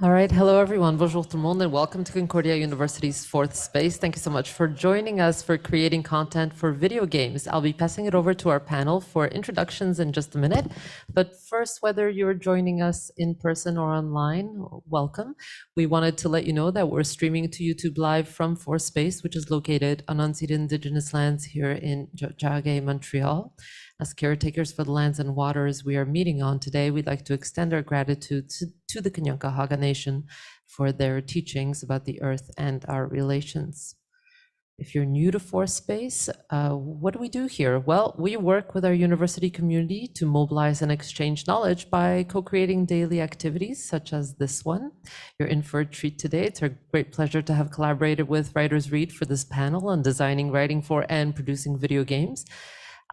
All right, hello everyone. Bonjour tout le monde and welcome to Concordia University's fourth space. Thank you so much for joining us for creating content for video games. I'll be passing it over to our panel for introductions in just a minute. But first, whether you're joining us in person or online, welcome. We wanted to let you know that we're streaming to YouTube Live from Fourth Space, which is located on unceded Indigenous lands here in Jagé, Montreal. As caretakers for the lands and waters we are meeting on today, we'd like to extend our gratitude to the Kanyankahawga Nation for their teachings about the earth and our relations. If you're new to Fourth Space, what do we do here? Well, we work with our university community to mobilize and exchange knowledge by co-creating daily activities such as this one. You're in for a treat today. It's our great pleasure to have collaborated with Writers Read for this panel on designing, writing for, and producing video games.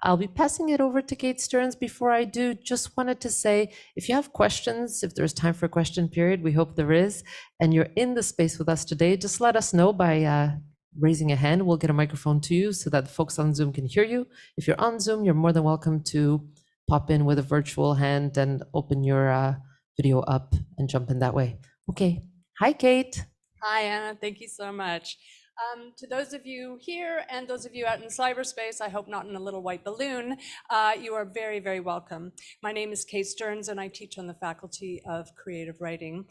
I'll be passing it over to Kate Stearns. Before I do, just wanted to say, if you have questions, if there's time for a question period, we hope there is, and you're in the space with us today, just let us know by raising a hand. We'll get a microphone to you so that the folks on Zoom can hear you. If you're on Zoom, you're more than welcome to pop in with a virtual hand and open your video up and jump in that way. Okay. Hi, Kate. Hi, Anna. Thank you so much. To those of you here and those of you out in cyberspace, I hope not in a little white balloon, you are very, very welcome. My name is Kate Stearns and I teach on the Faculty of Creative Writing.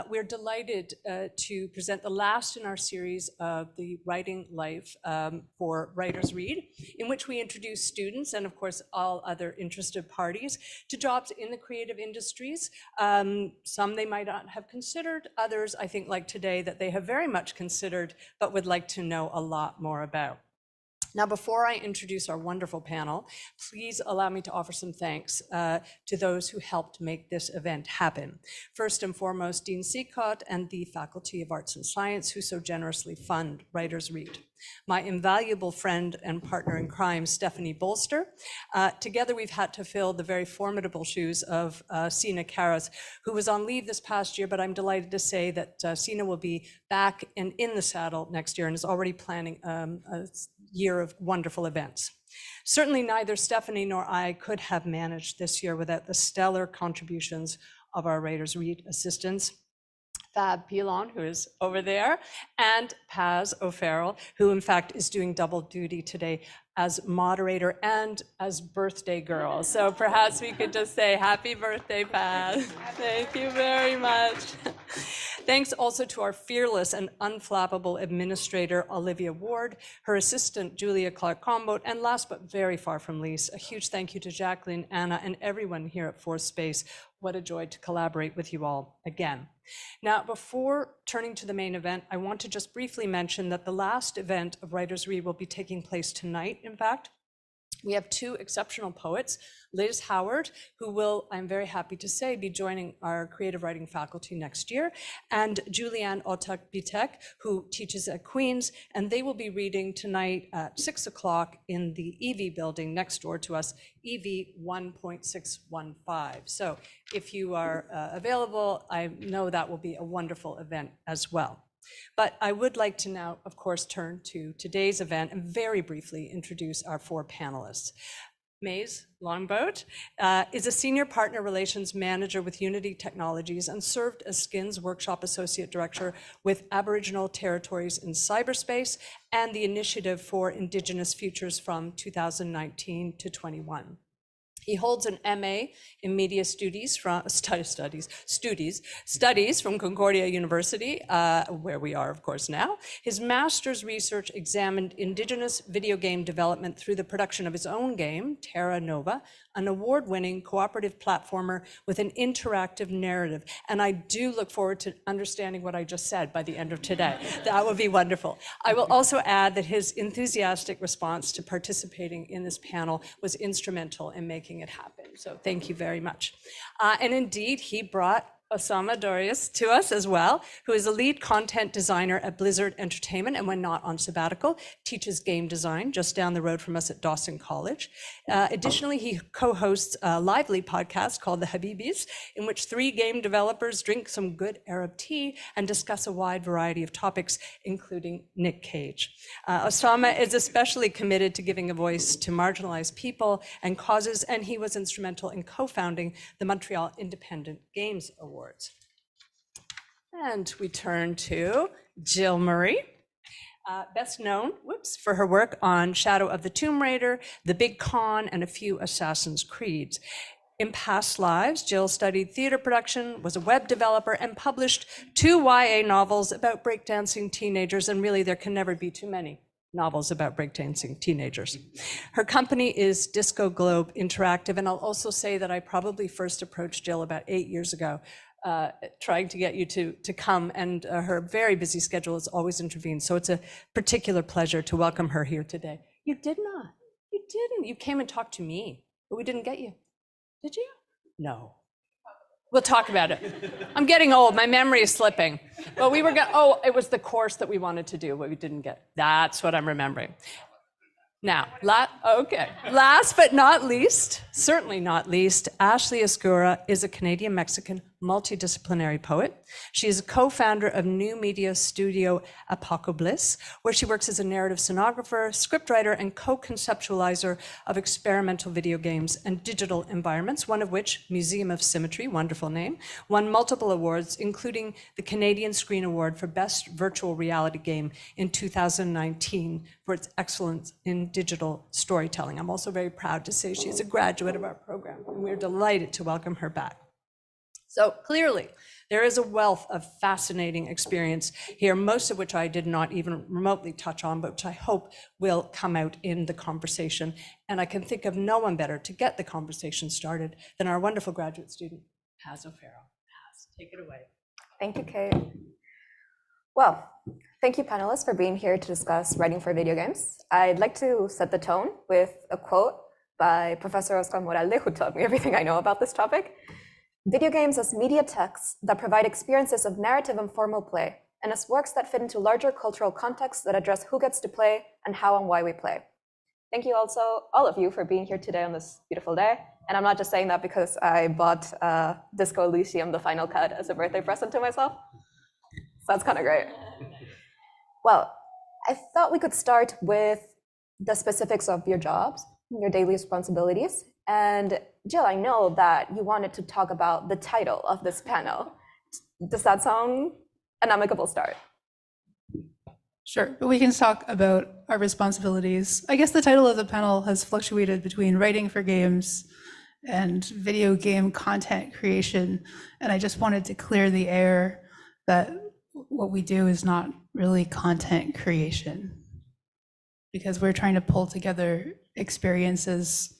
We're delighted to present the last in our series of the Writing Life for Writers Read, in which we introduce students and of course all other interested parties to jobs in the creative industries. Some they might not have considered, others I think like today that they have very much considered but would like to know a lot more about. Now, before I introduce our wonderful panel, please allow me to offer some thanks to those who helped make this event happen. First and foremost, Dean Seacott and the Faculty of Arts and Science, who so generously fund Writers Read. My invaluable friend and partner in crime, Stephanie Bolster. Together, we've had to fill the very formidable shoes of Sina Karas, who was on leave this past year, but I'm delighted to say that Sina will be back and in the saddle next year and is already planning a year of wonderful events. Certainly neither Stephanie nor I could have managed this year without the stellar contributions of our Writers Read assistants, Fab Pilon, who is over there, and Paz O'Farrell, who in fact is doing double duty today as moderator and as birthday girl. So perhaps we could just say happy birthday, Paz. Thank you very much. Thanks also to our fearless and unflappable administrator, Olivia Ward, her assistant, Julia Clark-Comboat, and last but very far from least, a huge thank you to Jacqueline, Anna, and everyone here at Fourth Space. What a joy to collaborate with you all again. Now, before turning to the main event, I want to just briefly mention that the last event of Writers Read will be taking place tonight, in fact. We have two exceptional poets, Liz Howard, who will, I'm very happy to say, be joining our creative writing faculty next year, and Julianne Otak-Bitek, who teaches at Queen's, and they will be reading tonight at 6 o'clock in the EV building next door to us, EV 1.615. So if you are available, I know that will be a wonderful event as well. But I would like to now, of course, turn to today's event and very briefly introduce our four panelists. Maze Longboat is a Senior Partner Relations Manager with Unity Technologies and served as Skins Workshop Associate Director with Aboriginal Territories in Cyberspace and the Initiative for Indigenous Futures from 2019 to 21. He holds an MA in Media Studies from Concordia University, where we are, of course, now. His master's research examined Indigenous video game development through the production of his own game, Terra Nova, an award-winning cooperative platformer with an interactive narrative. And I do look forward to understanding what I just said by the end of today. That would be wonderful. I will also add that his enthusiastic response to participating in this panel was instrumental in making it happen. So thank you very much. And indeed, he brought Osama Darius to us as well, who is a lead content designer at Blizzard Entertainment and when not on sabbatical, teaches game design just down the road from us at Dawson College. Additionally, he co-hosts a lively podcast called The Habibis, in which three game developers drink some good Arab tea and discuss a wide variety of topics, including Nick Cage. Osama is especially committed to giving a voice to marginalized people and causes, and he was instrumental in co-founding the Montreal Independent Games Awards. And we turn to Jill Murray, best known, for her work on Shadow of the Tomb Raider, The Big Con, and a few Assassin's Creeds. In past lives, Jill studied theater production, was a web developer, and published 2 YA novels about breakdancing teenagers, and really there can never be too many novels about breakdancing teenagers. Her company is Disco Globe Interactive, and I'll also say that I probably first approached Jill about 8 years ago, trying to get you to come, and her very busy schedule has always intervened. So it's a particular pleasure to welcome her here today. You did not, you didn't. You came and talked to me, but we didn't get you. Did you? No. We'll talk about it. I'm getting old, my memory is slipping. But we were it was the course that we wanted to do, but we didn't get. That's what I'm remembering. Now, last but not least, certainly not least, Ashley Escura is a Canadian-Mexican multidisciplinary poet. She is a co-founder of new media studio Apocalypse, where she works as a narrative sonographer, scriptwriter, and co-conceptualizer of experimental video games and digital environments, one of which, Museum of Symmetry, wonderful name, won multiple awards, including the Canadian Screen Award for Best Virtual Reality Game in 2019 for its excellence in digital storytelling. I'm also very proud to say she is a graduate of our program, and we're delighted to welcome her back. So clearly, there is a wealth of fascinating experience here, most of which I did not even remotely touch on, but which I hope will come out in the conversation. And I can think of no one better to get the conversation started than our wonderful graduate student, Paz O'Farrell. Paz, take it away. Thank you, Kate. Well, thank you, panelists, for being here to discuss writing for video games. I'd like to set the tone with a quote by Professor Oscar Moralde, who taught me everything I know about this topic. Video games as media texts that provide experiences of narrative and formal play, and as works that fit into larger cultural contexts that address who gets to play and how and why we play. Thank you also, all of you, for being here today on this beautiful day. And I'm not just saying that because I bought Disco Elysium, the final cut, as a birthday present to myself. So that's kind of great. Well, I thought we could start with the specifics of your jobs, your daily responsibilities. And Jill, I know that you wanted to talk about the title of this panel. Does that sound an amicable start? Sure, but we can talk about our responsibilities. I guess the title of the panel has fluctuated between writing for games and video game content creation. And I just wanted to clear the air that what we do is not really content creation, because we're trying to pull together experiences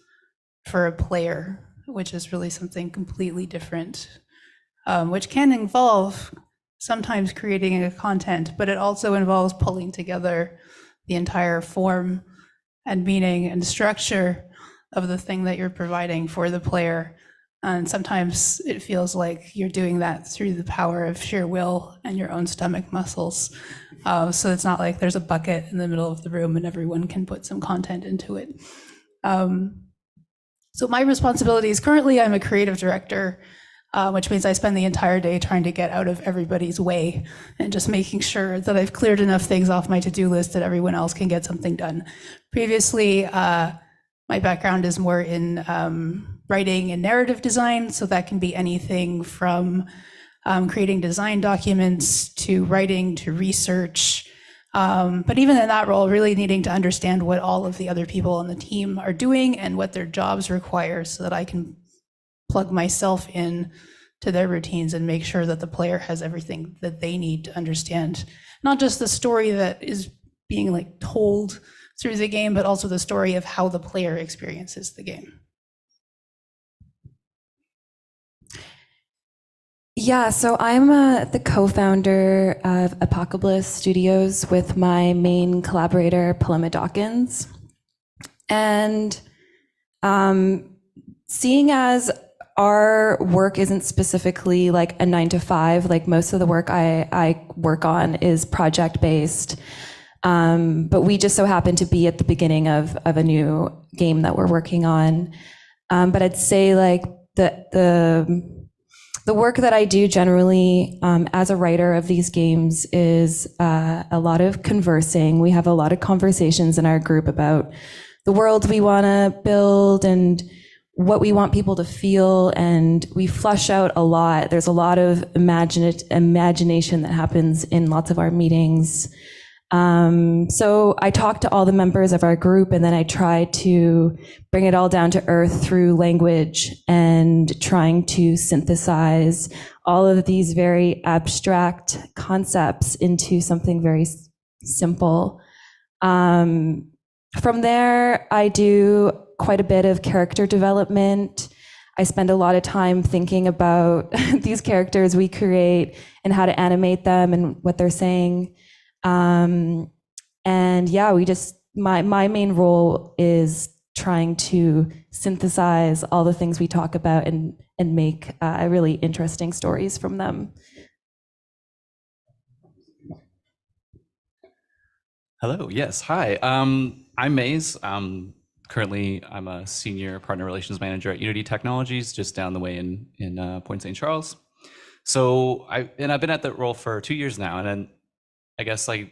for a player, which is really something completely different, which can involve sometimes creating a content, but it also involves pulling together the entire form and meaning and structure of the thing that you're providing for the player. And sometimes it feels like you're doing that through the power of sheer will and your own stomach muscles. So it's not like there's a bucket in the middle of the room and everyone can put some content into it. So my responsibilities, currently I'm a creative director, which means I spend the entire day trying to get out of everybody's way and just making sure that I've cleared enough things off my to-do list that everyone else can get something done. Previously, my background is more in writing and narrative design, so that can be anything from creating design documents to writing to research. But even in that role, really needing to understand what all of the other people on the team are doing and what their jobs require so that I can plug myself in to their routines and make sure that the player has everything that they need to understand, not just the story that is being like told through the game, but also the story of how the player experiences the game. Yeah, so I'm the co-founder of Apocalypse Studios with my main collaborator, Paloma Dawkins. And seeing as our work isn't specifically like a 9-to-5, like most of the work I work on is project-based, but we just so happen to be at the beginning of a new game that we're working on. But I'd say like the work that I do generally as a writer of these games is a lot of conversing. We have a lot of conversations in our group about the world we want to build and what we want people to feel, and we flesh out a lot. There's a lot of imagination that happens in lots of our meetings. So I talked to all the members of our group, and then I tried to bring it all down to earth through language and trying to synthesize all of these very abstract concepts into something very simple. From there, I do quite a bit of character development. I spend a lot of time thinking about these characters we create and how to animate them and what they're saying. And yeah, my main role is trying to synthesize all the things we talk about and make really interesting stories from them. Hello, yes, hi. I'm Maze. Currently, I'm a senior partner relations manager at Unity Technologies, just down the way in Point St. Charles. So I've been at that role for 2 years now, and then I guess I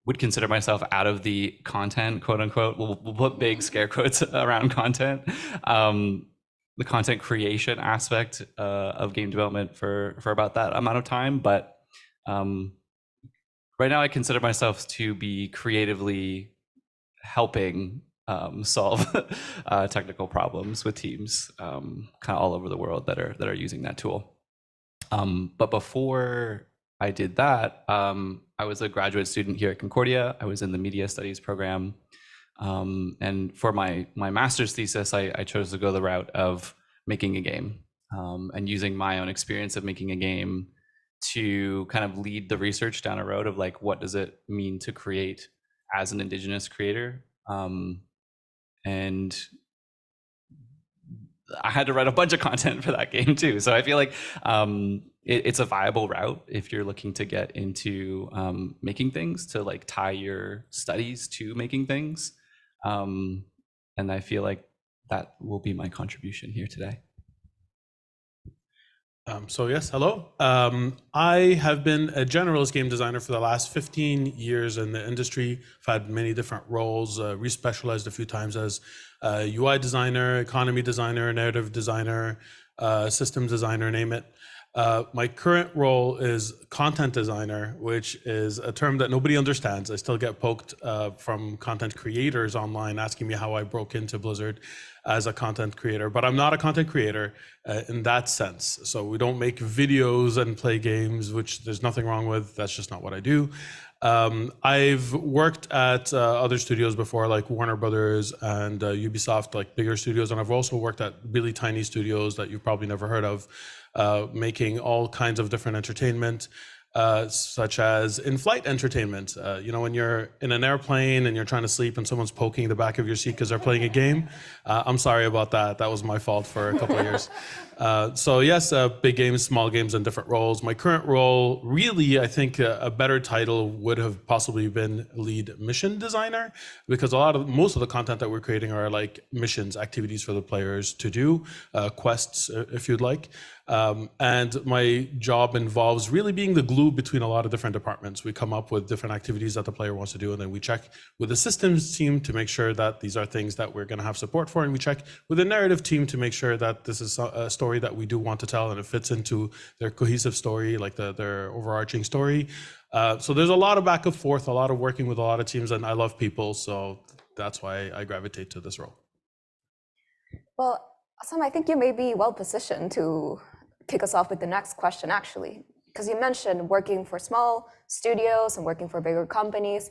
would consider myself out of the content, quote unquote. We'll put big scare quotes around content. The content creation aspect of game development for about that amount of time, but right now I consider myself to be creatively helping solve technical problems with teams kind of all over the world that are using that tool. But before I did that, I was a graduate student here at Concordia. I was in the media studies program. And for my master's thesis, I chose to go the route of making a game and using my own experience of making a game to kind of lead the research down a road of like, what does it mean to create as an Indigenous creator? And I had to write a bunch of content for that game too. So I feel like it's a viable route if you're looking to get into making things, to like tie your studies to making things. And I feel like that will be my contribution here today. So yes, hello. I have been a generalist game designer for the last 15 years in the industry. I've had many different roles, re-specialized a few times as UI designer, economy designer, narrative designer, systems designer, name it. My current role is content designer, which is a term that nobody understands. I still get poked from content creators online asking me how I broke into Blizzard as a content creator, but I'm not a content creator in that sense. So we don't make videos and play games, which there's nothing wrong with. That's just not what I do. I've worked at other studios before, like Warner Brothers and Ubisoft, like bigger studios, and I've also worked at really tiny studios that you've probably never heard of, making all kinds of different entertainment, such as in-flight entertainment. You know, when you're in an airplane and you're trying to sleep and someone's poking the back of your seat because they're playing a game. I'm sorry about that. That was my fault for a couple of years. So yes, big games, small games, and different roles. My current role, really, I think a better title would have possibly been lead mission designer, because most of the content that we're creating are like missions, activities for the players to do, quests, if you'd like. And my job involves really being the glue between a lot of different departments. We come up with different activities that the player wants to do, and then we check with the systems team to make sure that these are things that we're going to have support for, and we check with the narrative team to make sure that this is a story that we do want to tell and it fits into their cohesive story, like their overarching story. So there's a lot of back and forth, a lot of working with a lot of teams, and I love people, so that's why I gravitate to this role. Well, Sam, I think you may be well positioned to kick us off with the next question, actually, because you mentioned working for small studios and working for bigger companies.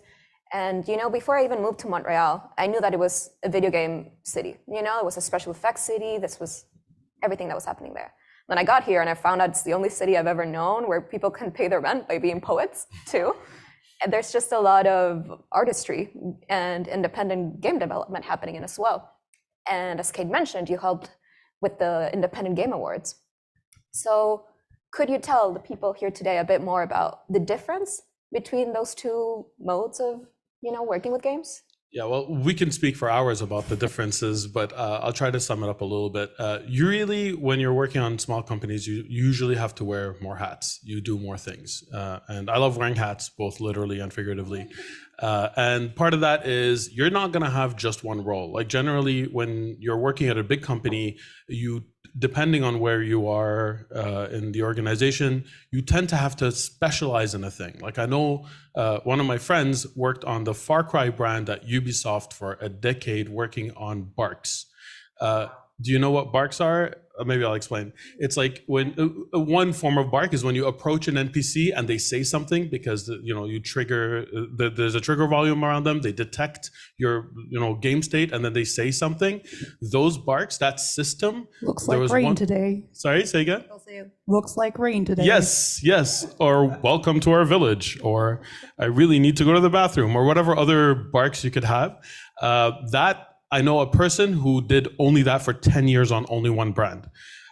And, you know, before I even moved to Montreal, I knew that it was a video game city. You know, it was a special effects city. This was everything that was happening there. Then I got here and I found out it's the only city I've ever known where people can pay their rent by being poets, too. And there's just a lot of artistry and independent game development happening in as well. And as Kate mentioned, you helped with the Independent Game Awards. So could you tell the people here today a bit more about the difference between those two modes of, you know, working with games? Yeah, well, we can speak for hours about the differences, but I'll try to sum it up a little bit. You really, when you're working on small companies, you usually have to wear more hats. You do more things. And I love wearing hats, both literally and figuratively. And part of that is you're not going to have just one role. Like generally, when you're working at a big company, depending on where you are in the organization, you tend to have to specialize in a thing. Like I know one of my friends worked on the Far Cry brand at Ubisoft for a decade working on barks. Do you know what barks are? Maybe I'll explain. It's like when one form of bark is when you approach an NPC and they say something because you trigger. There's a trigger volume around them. They detect your game state and then they say something. Those barks, that system Looks like rain today. Sorry, say again. Looks like rain today. Yes. Or welcome to our village. Or I really need to go to the bathroom. Or whatever other barks you could have. That. I know a person who did only that for 10 years on only one brand.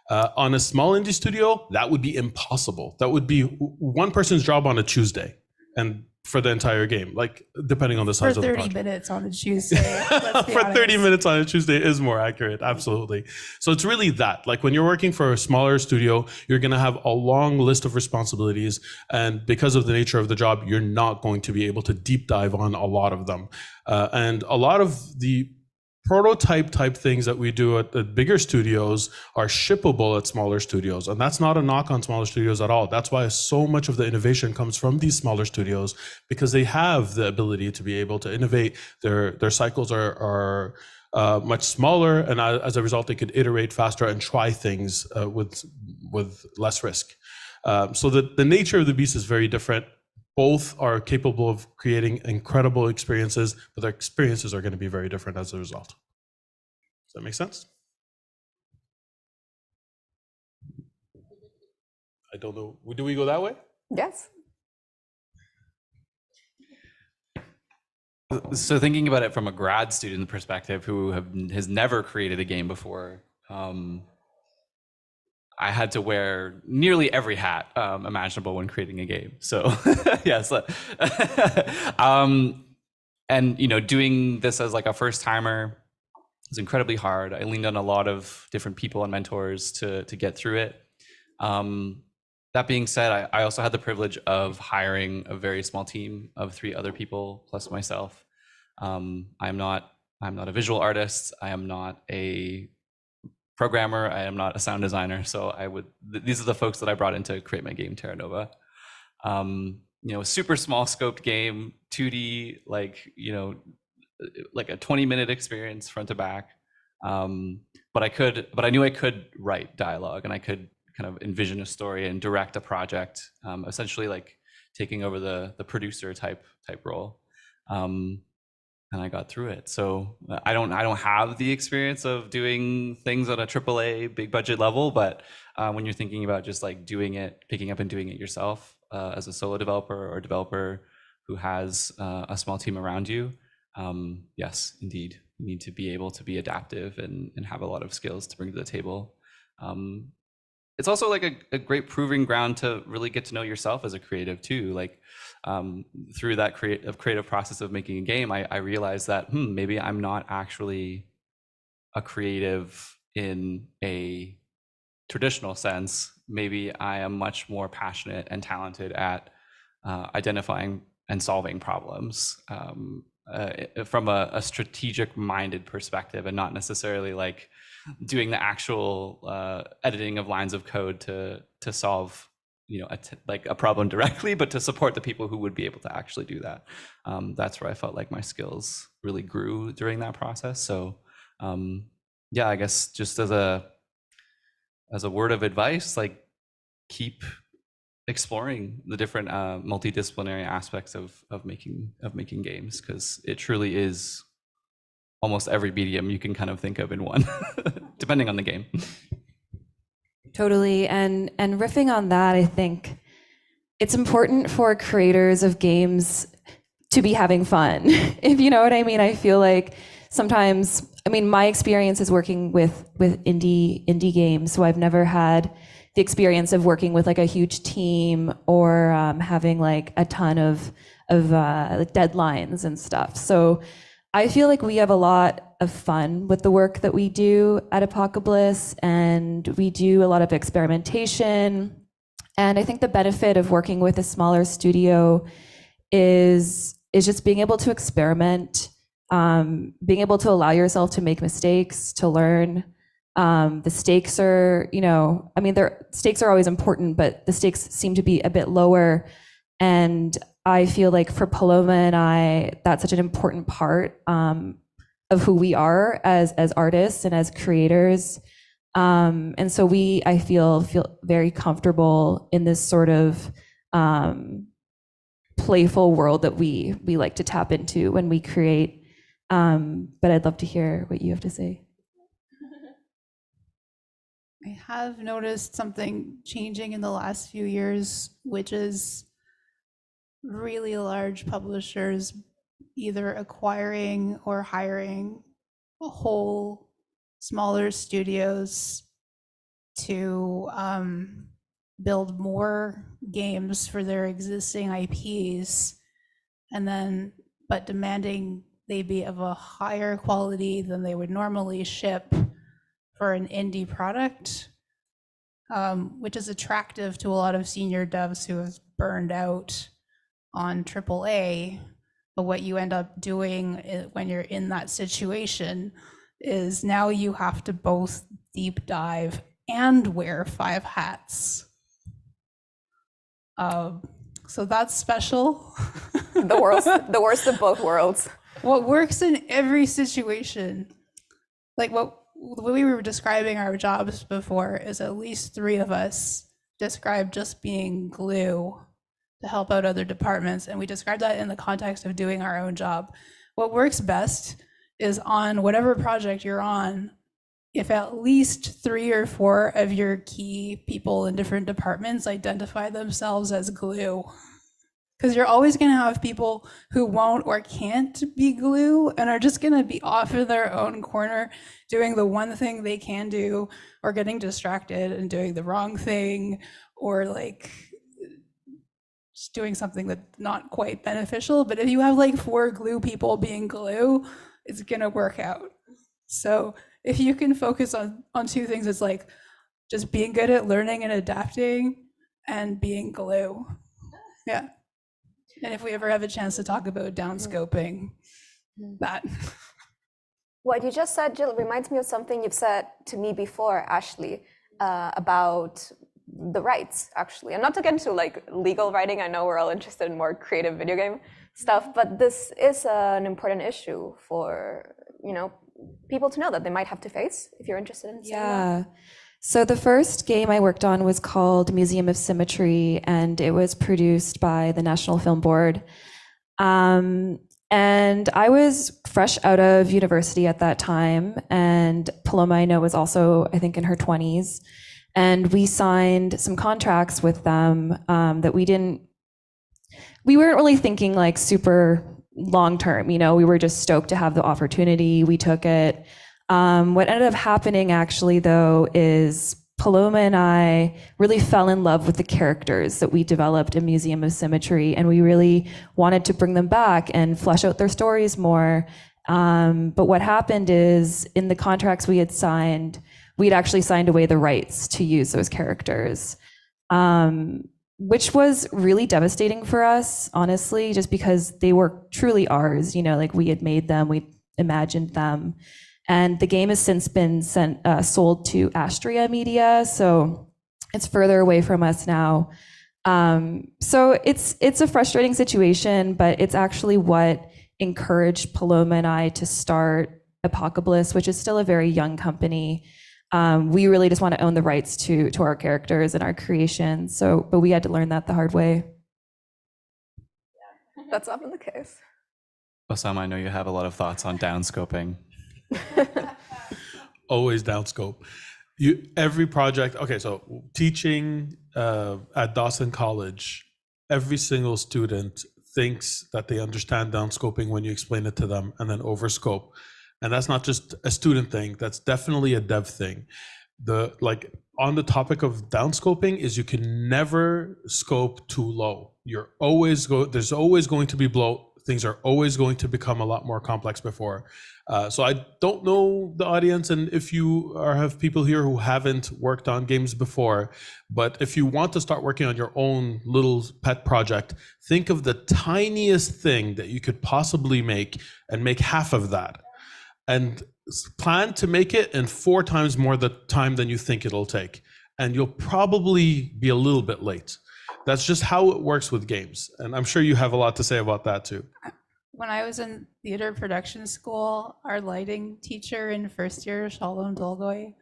On a small indie studio, that would be impossible. That would be one person's job on a Tuesday and for the entire game, like depending on the size of the project. For 30 minutes on a Tuesday. For 30 minutes on a Tuesday is more accurate, absolutely. So it's really that. Like when you're working for a smaller studio, you're going to have a long list of responsibilities. And because of the nature of the job, you're not going to be able to deep dive on a lot of them. And a lot of the prototype type things that we do at the bigger studios are shippable at smaller studios. And that's not a knock on smaller studios at all. That's why so much of the innovation comes from these smaller studios, because they have the ability to be able to innovate. Their cycles are much smaller, and as a result, they could iterate faster and try things with less risk. So the nature of the beast is very different. Both are capable of creating incredible experiences, but their experiences are going to be very different as a result. Does that make sense? I don't know. Do we go that way? Yes. So thinking about it from a grad student perspective who has never created a game before, I had to wear nearly every hat imaginable when creating a game. So yes, and doing this as like a first timer was incredibly hard. I leaned on a lot of different people and mentors to get through it. That being said, I also had the privilege of hiring a very small team of 3 other people plus myself. I'm not a visual artist. I am not a programmer. I am not a sound designer. So these are the folks that I brought in to create my game Terra Nova. A super small scoped game, 2D, like a 20-minute experience front to back. But I knew I could write dialogue, and I could kind of envision a story and direct a project, essentially like taking over the producer type role. And I got through it. So I don't have the experience of doing things on a AAA big budget level, but when you're thinking about just like doing it, picking up and doing it yourself as a solo developer or a developer who has a small team around you, yes, indeed, you need to be able to be adaptive and have a lot of skills to bring to the table. It's also like a great proving ground to really get to know yourself as a creative too. Like through that creative process of making a game, I realized that maybe I'm not actually a creative in a traditional sense. Maybe I am much more passionate and talented at identifying and solving problems from a strategic minded perspective, and not necessarily like doing the actual editing of lines of code to solve like a problem directly, but to support the people who would be able to actually do that. That's where I felt like my skills really grew during that process. So yeah, I guess just as a word of advice, like keep exploring the different multidisciplinary aspects of making games, because it truly is almost every medium you can kind of think of in one, depending on the game. Totally. And riffing on that, I think it's important for creators of games to be having fun, if you know what I mean. I feel like sometimes, my experience is working with indie games, so I've never had the experience of working with like a huge team or having like a ton of like deadlines and stuff. So I feel like we have a lot of fun with the work that we do at Apocalypse, and we do a lot of experimentation. And I think the benefit of working with a smaller studio is just being able to experiment, being able to allow yourself to make mistakes, to learn. The stakes are, I mean, stakes are always important, but the stakes seem to be a bit lower. And I feel like for Paloma and I, that's such an important part of who we are as artists and as creators. And so I feel very comfortable in this sort of playful world that we like to tap into when we create. But I'd love to hear what you have to say. I have noticed something changing in the last few years, which is really large publishers either acquiring or hiring whole smaller studios to build more games for their existing IPs, but demanding they be of a higher quality than they would normally ship for an indie product, which is attractive to a lot of senior devs who have burned out on AAA. But what you end up doing when you're in that situation is now you have to both deep dive and wear 5 hats. So that's special. The worst of both worlds. What works in every situation, like the way we were describing our jobs before, is at least 3 of us describe just being glue to help out other departments, and we describe that in the context of doing our own job. What works best is on whatever project you're on, if at least 3 or 4 of your key people in different departments identify themselves as glue. Because you're always going to have people who won't or can't be glue and are just going to be off in their own corner doing the one thing they can do, or getting distracted and doing the wrong thing, or like just doing something that's not quite beneficial. But if you have like 4 glue people being glue, it's going to work out. So if you can focus on 2 things, it's like just being good at learning and adapting and being glue. Yeah. And if we ever have a chance to talk about downscoping, that. What you just said, Jill, reminds me of something you've said to me before, Ashley, about the rights, actually. And not to get into like legal writing, I know we're all interested in more creative video game stuff, but this is an important issue for, people to know that they might have to face if you're interested in Yeah. So the first game I worked on was called Museum of Symmetry, and it was produced by the National Film Board. And I was fresh out of university at that time, and Paloma, I know, was also, I think, in her 20s. And we signed some contracts with them that we weren't really thinking like super long-term, we were just stoked to have the opportunity. We took it. What ended up happening actually though is Paloma and I really fell in love with the characters that we developed in Museum of Symmetry, and we really wanted to bring them back and flesh out their stories more. But what happened is in the contracts we had signed, we'd actually signed away the rights to use those characters, which was really devastating for us, honestly, just because they were truly ours, like we had made them, we imagined them. And the game has since been sold to Astria Media, so it's further away from us now. So it's a frustrating situation, but it's actually what encouraged Paloma and I to start Apocalypse, which is still a very young company. We really just want to own the rights to our characters and our creations. But we had to learn that the hard way. That's often the case. Osama, I know you have a lot of thoughts on downscoping. Always downscope. Every project. Okay, so teaching at Dawson College, every single student thinks that they understand downscoping when you explain it to them, and then overscope. And that's not just a student thing. That's definitely a dev thing. On the topic of downscoping is you can never scope too low. There's always going to be things are always going to become a lot more complex before. So I don't know the audience, and if you have people here who haven't worked on games before, but if you want to start working on your own little pet project, think of the tiniest thing that you could possibly make and make half of that. And plan to make it in 4 times more the time than you think it'll take. And you'll probably be a little bit late. That's just how it works with games. And I'm sure you have a lot to say about that too. When I was in theater production school, our lighting teacher in first year, Shalom Dolgoy,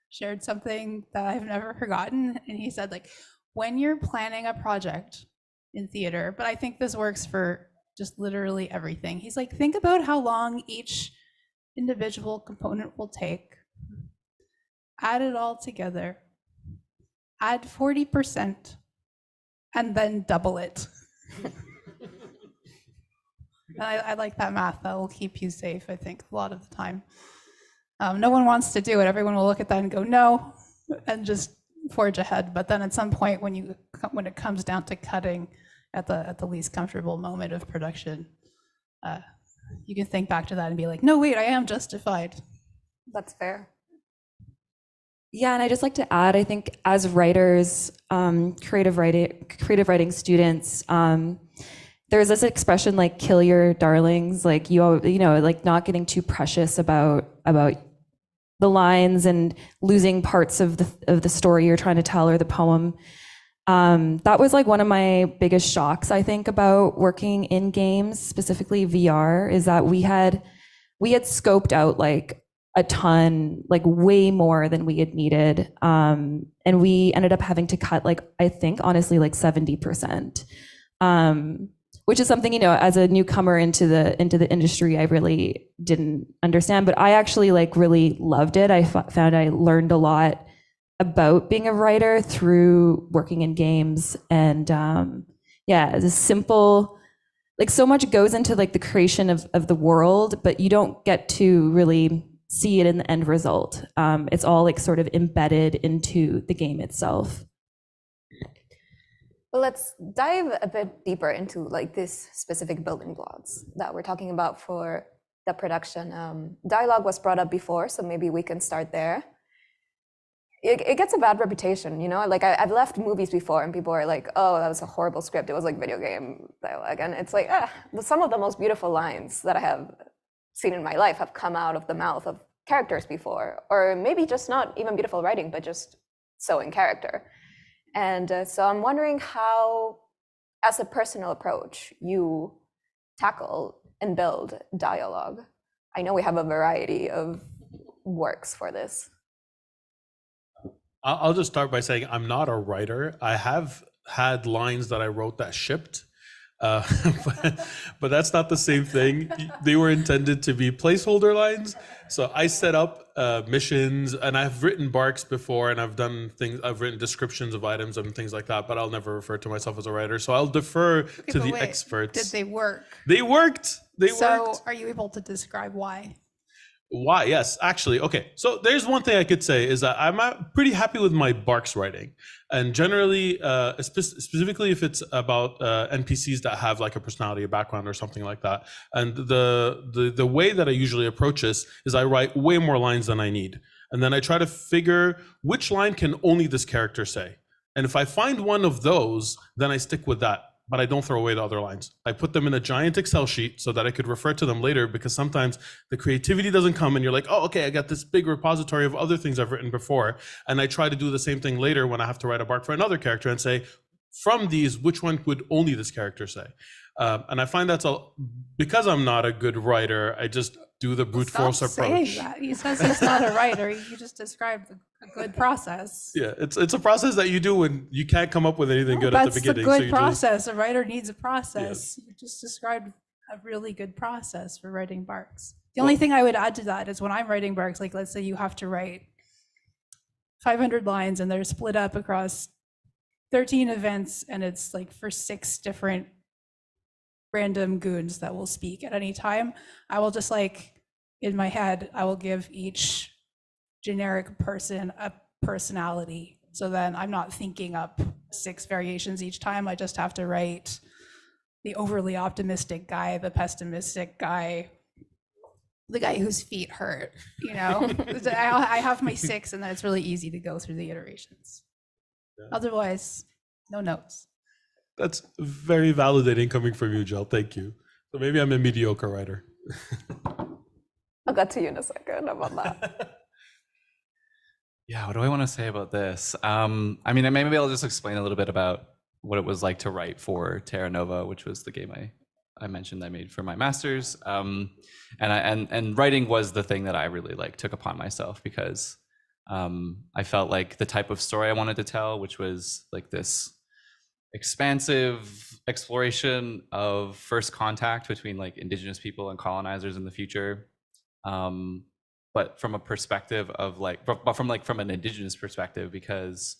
shared something that I've never forgotten. And he said, like, when you're planning a project in theater, but I think this works for just literally everything. He's like, think about how long each individual component will take. Add it all together. Add 40%, and then double it. And I like that math. That will keep you safe, I think, a lot of the time. No one wants to do it. Everyone will look at that and go, no, and just forge ahead. But then at some point, when it comes down to cutting at the least comfortable moment of production, you can think back to that and be like, no, wait, I am justified. That's fair. Yeah, and I just like to add, I think as writers, creative writing students, there's this expression like "kill your darlings," like you know, like not getting too precious about the lines and losing parts of the story you're trying to tell or the poem. That was like one of my biggest shocks, I think, about working in games, specifically VR, is that we had scoped out like a ton, like way more than we had needed. And we ended up having to cut, like, I think honestly, like 70%, which is something, you know, as a newcomer into the industry, I really didn't understand, but I actually like really loved it. I found I learned a lot about being a writer through working in games. And yeah, it's a simple, like so much goes into like the creation of the world, but you don't get to really see it in the end result. It's all like sort of embedded into the game itself. Well, let's dive a bit deeper into like these specific building blocks that we're talking about for the production. Dialogue was brought up before, so maybe we can start there. It gets a bad reputation, you know? Like I've left movies before and people are like, oh, that was a horrible script. It was like video game dialogue. And it's like, some of the most beautiful lines that I have seen in my life have come out of the mouth of characters before, or maybe just not even beautiful writing, but just so in character. And so I'm wondering how, as a personal approach, you tackle and build dialogue. I know we have a variety of works for this. I'll just start by saying I'm not a writer. I have had lines that I wrote that shipped, but that's not the same thing. They were intended to be placeholder lines. So I set up missions, and I've written barks before, and I've done things. I've written descriptions of items and things like that, but I'll never refer to myself as a writer. So I'll defer to the experts. Did they work? They worked. So are you able to describe why? Why? Yes, actually. Okay. So there's one thing I could say is that I'm pretty happy with my barks writing. And generally, specifically if it's about NPCs that have like a personality, a background or something like that. And the way that I usually approach this is I write way more lines than I need. And then I try to figure which line can only this character say. And if I find one of those, then I stick with that. But I don't throw away the other lines. I put them in a giant Excel sheet so that I could refer to them later, because sometimes the creativity doesn't come and you're like, oh, okay, I got this big repository of other things I've written before. And I try to do the same thing later when I have to write a bark for another character and say, from these, which one would only this character say? And I find that's because I'm not a good writer, I just do the brute force approach. That. He says he's not a writer. You just described a good process. Yeah, it's a process that you do when you can't come up with anything good at the beginning. That's a good process. A writer needs a process. Yeah. You just described a really good process for writing barks. The only thing I would add to that is when I'm writing barks, like let's say you have to write 500 lines and they're split up across 13 events, and it's like for 6 different random goons that will speak at any time. I will just like, in my head, I will give each generic person a personality. So then I'm not thinking up 6 variations each time. I just have to write the overly optimistic guy, the pessimistic guy, the guy whose feet hurt, you know. I have my 6, and then it's really easy to go through the iterations. Otherwise, no notes. That's very validating coming from you, Jill. Thank you. So maybe I'm a mediocre writer. I'll get to you in a second about that. Yeah, what do I want to say about this? I mean, maybe I'll just explain a little bit about what it was like to write for Terra Nova, which was the game I mentioned I made for my master's. And writing was the thing that I really took upon myself, because I felt like the type of story I wanted to tell, which was like this expansive exploration of first contact between like indigenous people and colonizers in the future, but from a perspective of from an indigenous perspective, because,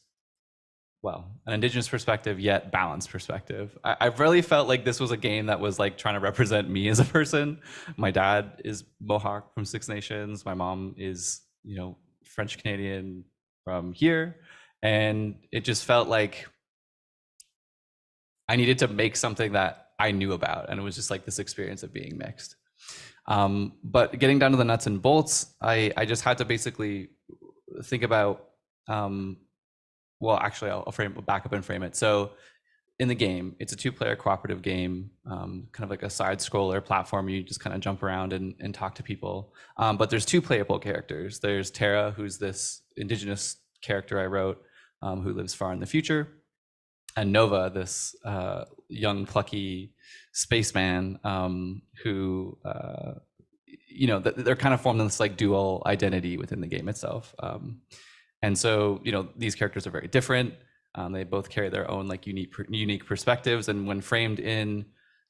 well, an indigenous perspective yet balanced perspective. I really felt like this was a game that was like trying to represent me as a person. My dad is Mohawk from Six Nations. My mom is, you know, French Canadian from here, and it just felt like I needed to make something that I knew about, and it was just like this experience of being mixed. But getting down to the nuts and bolts, I just had to basically think about, well, actually, I'll back up and frame it. So in the game, it's a 2-player cooperative game, kind of like a side scroller platform. You just kind of jump around and talk to people. But there's 2 playable characters. There's Terra, who's this indigenous character I wrote, who lives far in the future. And Nova, this young, plucky spaceman who, you know, they're kind of formed this like dual identity within the game itself. And so, you know, these characters are very different. They both carry their own like unique perspectives. And when framed in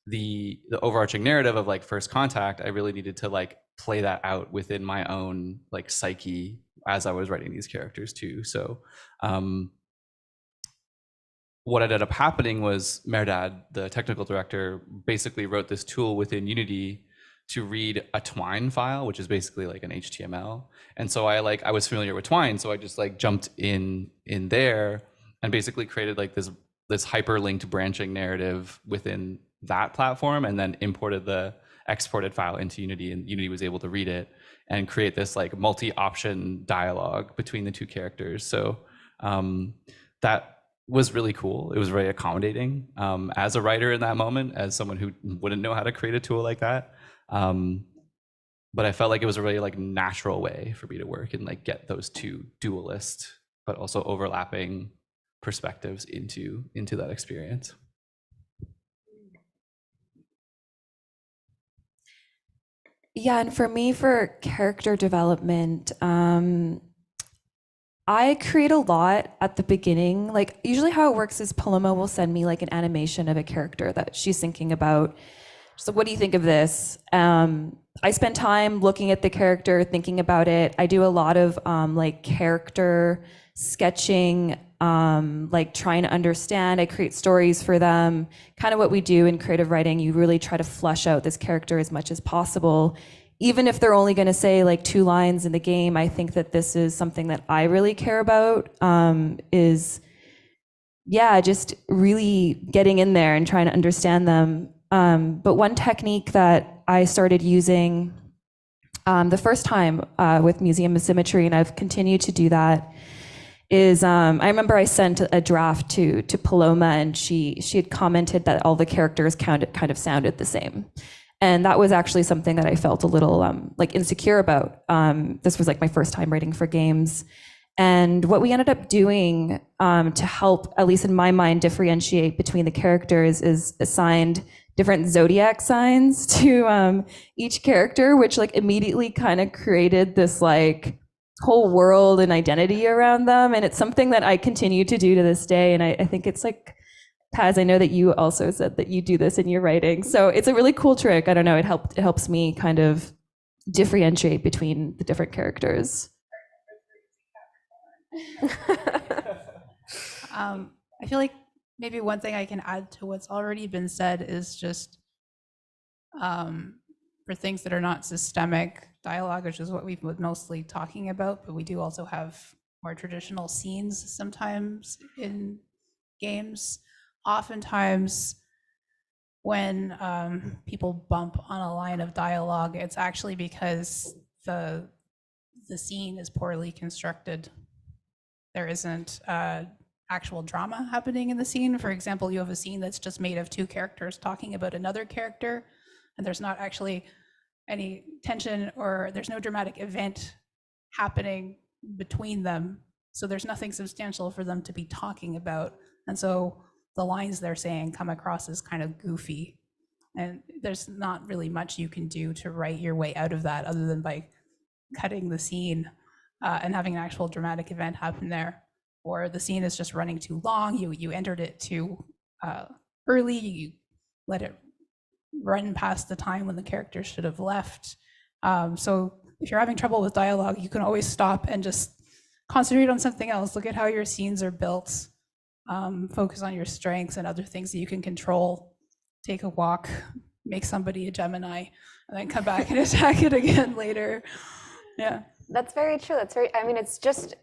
the overarching narrative of like first contact, I really needed to like play that out within my own like psyche as I was writing these characters too. So, what ended up happening was Merdad, the technical director, basically wrote this tool within Unity to read a Twine file, which is basically like an HTML. And so I was familiar with Twine, so I just like jumped in there and basically created like this hyperlinked branching narrative within that platform, and then imported the exported file into Unity, and Unity was able to read it and create this like multi-option dialogue between the 2 characters. So that was really cool. It was very accommodating as a writer in that moment, as someone who wouldn't know how to create a tool like that. But I felt like it was a really like natural way for me to work and like get those 2 dualist but also overlapping perspectives into that experience. Yeah, and for me, for character development, I create a lot at the beginning. Like usually how it works is Paloma will send me like an animation of a character that she's thinking about. So what do you think of this? I spend time looking at the character, thinking about it. I do a lot of like character sketching, like trying to understand. I create stories for them. Kind of what we do in creative writing, you really try to flesh out this character as much as possible. Even if they're only going to say like 2 lines in the game, I think that this is something that I really care about, is, yeah, just really getting in there and trying to understand them. But one technique that I started using the first time with Museum of Symmetry, and I've continued to do that, is I remember I sent a draft to Paloma, and she had commented that all the characters kind of sounded the same. And that was actually something that I felt a little like insecure about. This was like my first time writing for games. And what we ended up doing to help, at least in my mind, differentiate between the characters is assigned different zodiac signs to each character, which like immediately kind of created this like whole world and identity around them. And it's something that I continue to do to this day. And I think it's like, Paz, I know that you also said that you do this in your writing. So it's a really cool trick. I don't know, it helps me kind of differentiate between the different characters. I feel like maybe one thing I can add to what's already been said is just for things that are not systemic dialogue, which is what we've been mostly talking about, but we do also have more traditional scenes sometimes in games. Oftentimes when people bump on a line of dialogue, it's actually because the scene is poorly constructed. There isn't actual drama happening in the scene. For example, you have a scene that's just made of two characters talking about another character, and there's not actually any tension, or there's no dramatic event happening between them. So there's nothing substantial for them to be talking about. And so the lines they're saying come across as kind of goofy. And there's not really much you can do to write your way out of that other than by cutting the scene and having an actual dramatic event happen there. Or the scene is just running too long, you entered it too early, you let it run past the time when the characters should have left. So if you're having trouble with dialogue, you can always stop and just concentrate on something else. Look at how your scenes are built. Focus on your strengths and other things that you can control. Take a walk, make somebody a Gemini, and then come back and attack it again later. Yeah. That's very true. I mean, it's just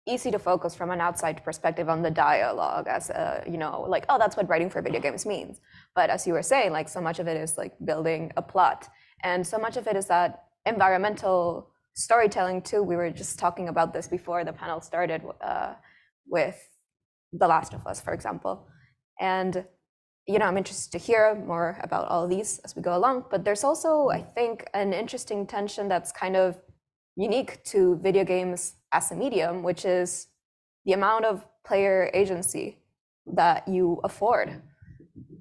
easy to focus from an outside perspective on the dialogue as like, oh, that's what writing for video games means. But as you were saying, like, so much of it is like building a plot, and so much of it is that environmental storytelling too. We were just talking about this before the panel started with The Last of Us, for example. And I'm interested to hear more about all of these as we go along. But there's also, I think, an interesting tension that's kind of unique to video games as a medium, which is the amount of player agency that you afford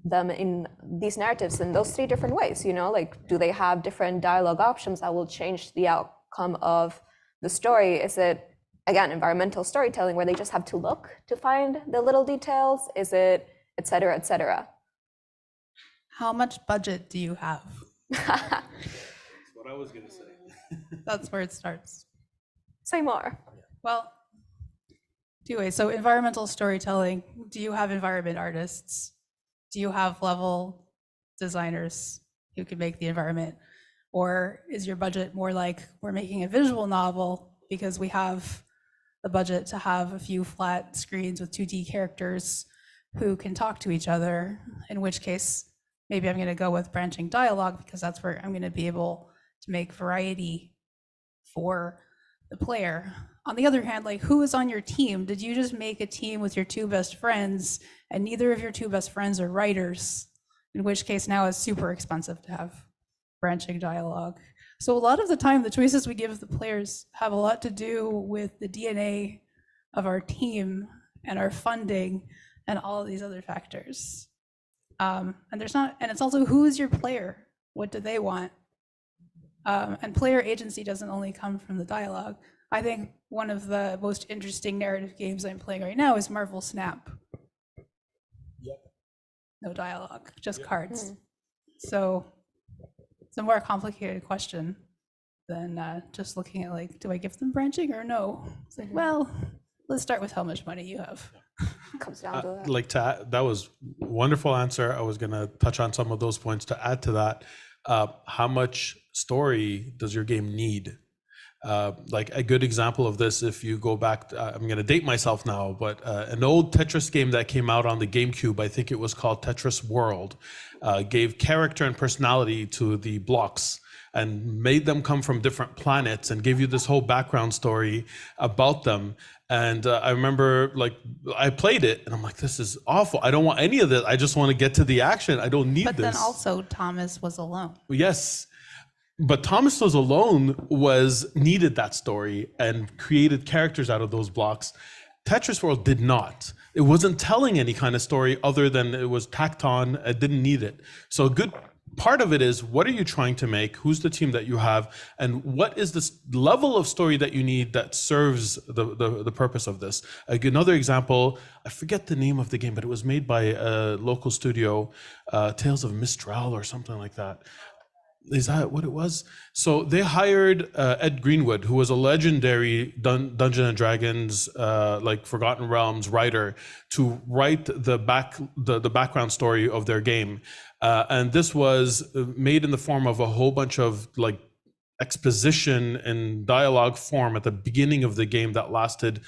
them in these narratives in those three different ways. Like, do they have different dialogue options that will change the outcome of the story? Is it, again, environmental storytelling where they just have to look to find the little details? Is it et cetera, et cetera? How much budget do you have? That's what I was going to say. That's where it starts. Say more. Well, two ways. So environmental storytelling, do you have environment artists? Do you have level designers who can make the environment? Or is your budget more like, we're making a visual novel because we have the budget to have a few flat screens with 2D characters who can talk to each other, in which case maybe I'm going to go with branching dialogue because that's where I'm going to be able to make variety for the player. On the other hand, like, who is on your team? Did you just make a team with your two best friends and neither of your two best friends are writers? In which case now it's super expensive to have branching dialogue. So a lot of the time, the choices we give the players have a lot to do with the DNA of our team and our funding and all of these other factors. And it's also, who is your player? What do they want? And player agency doesn't only come from the dialogue. I think one of the most interesting narrative games I'm playing right now is Marvel Snap. Yep. No dialogue, just cards. So it's a more complicated question than just looking at, like, do I give them branching or no? It's like, well, let's start with how much money you have. Comes down to that. That was a wonderful answer. I was going to touch on some of those points to add to that. How much story does your game need? Like, a good example of this, if you go back, I'm going to date myself now, but an old Tetris game that came out on the GameCube, I think it was called Tetris World, gave character and personality to the blocks and made them come from different planets and gave you this whole background story about them. And I remember, like, I played it and I'm like, this is awful. I don't want any of this. I just want to get to the action. I don't need this. But then also Thomas was alone. Yes. But Thomas Was Alone needed that story and created characters out of those blocks. Tetris World did not. It wasn't telling any kind of story other than it was tacked on. It didn't need it. So a good part of it is, what are you trying to make? Who's the team that you have? And what is this level of story that you need that serves the purpose of this? Another example, I forget the name of the game, but it was made by a local studio, Tales of Mistral or something like that. Is that what it was? So they hired Ed Greenwood, who was a legendary Dungeons and Dragons, like Forgotten Realms writer, to write the background story of their game. And this was made in the form of a whole bunch of, like, exposition and dialogue form at the beginning of the game that lasted